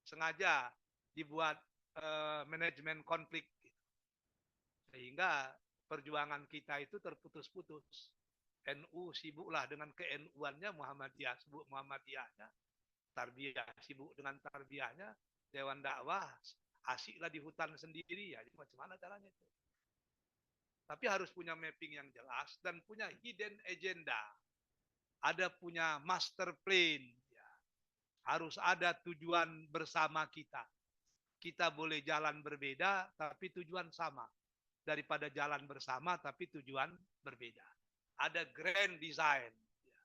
Sengaja dibuat manajemen konflik. Sehingga perjuangan kita itu terputus-putus. NU sibuklah dengan ke-NU-annya, Muhammadiyah sibuk Muhammadiyahnya, Tarbiyah sibuk dengan tarbiyahnya, Dewan dakwah asiklah di hutan sendiri, ya macam mana caranya itu? Tapi harus punya mapping yang jelas dan punya hidden agenda. Ada punya master plan. Ya. Harus ada tujuan bersama kita. Kita boleh jalan berbeda, tapi tujuan sama. Daripada jalan bersama, tapi tujuan berbeda. Ada grand design. Ya.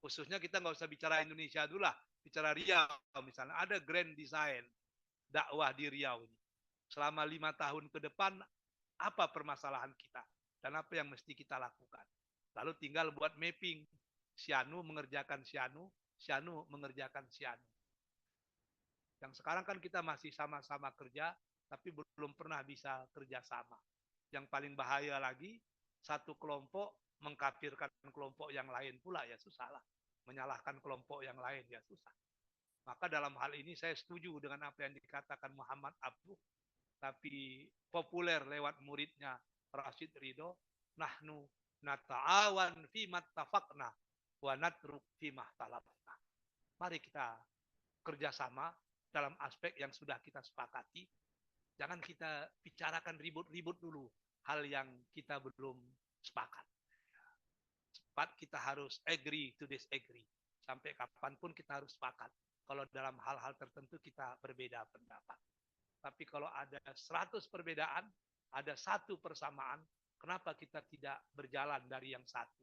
Khususnya kita nggak usah bicara Indonesia dulu lah. Bicara Riau misalnya. Ada grand design dakwah di Riau ini. Selama 5 tahun ke depan, apa permasalahan kita dan apa yang mesti kita lakukan. Lalu tinggal buat mapping. Sianu mengerjakan Sianu, Sianu mengerjakan Sianu. Yang sekarang kan kita masih sama-sama kerja, tapi belum pernah bisa kerja sama. Yang paling bahaya lagi, satu kelompok mengkafirkan kelompok yang lain pula, ya susah lah. Menyalahkan kelompok yang lain, ya susah. Maka dalam hal ini saya setuju dengan apa yang dikatakan Muhammad Abduh, tapi populer lewat muridnya Rashid Ridho, nahnu nata'awan fi mattafaqna wa natruk fi mahtalafna. Mari kita kerjasama dalam aspek yang sudah kita sepakati. Jangan kita bicarakan ribut-ribut dulu hal yang kita belum sepakat. Cepat kita harus agree to disagree. Sampai kapanpun kita harus sepakat. Kalau dalam hal-hal tertentu kita berbeda pendapat. Tapi kalau ada 100 perbedaan, ada satu persamaan, kenapa kita tidak berjalan dari yang satu?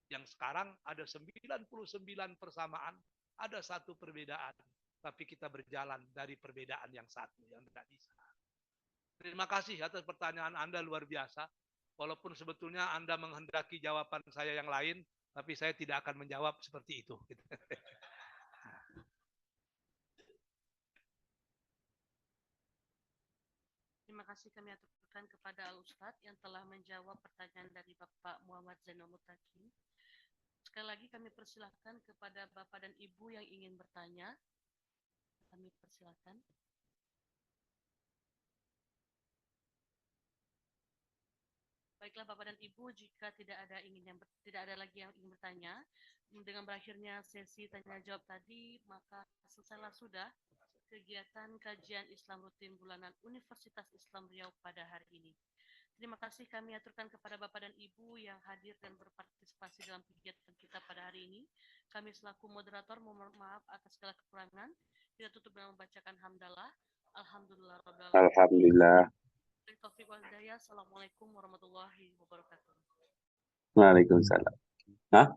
Yang sekarang ada 99 persamaan, ada satu perbedaan, tapi kita berjalan dari perbedaan yang satu, yang tidak bisa. Terima kasih atas pertanyaan Anda, luar biasa. Walaupun sebetulnya Anda menghendaki jawaban saya yang lain, tapi saya tidak akan menjawab seperti itu. Terima kasih kami aturkan kepada Al-Ustadz yang telah menjawab pertanyaan dari Bapak Muhammad Zainal Mutakin. Sekali lagi kami persilahkan kepada Bapak dan Ibu yang ingin bertanya. Kami persilahkan. Baiklah Bapak dan Ibu, jika tidak ada lagi yang ingin bertanya, dengan berakhirnya sesi tanya jawab tadi, maka selesailah sudah kegiatan kajian Islam rutin bulanan Universitas Islam Riau pada hari ini. Terima kasih kami aturkan kepada Bapak dan Ibu yang hadir dan berpartisipasi dalam kegiatan kita pada hari ini. Kami selaku moderator mohon maaf atas segala kekurangan. Kita tutup dengan membacakan hamdalah. Alhamdulillah. Alhamdulillah. Taufiq wal hidayah. Assalamualaikum warahmatullahi wabarakatuh. Waalaikumsalam. Hah?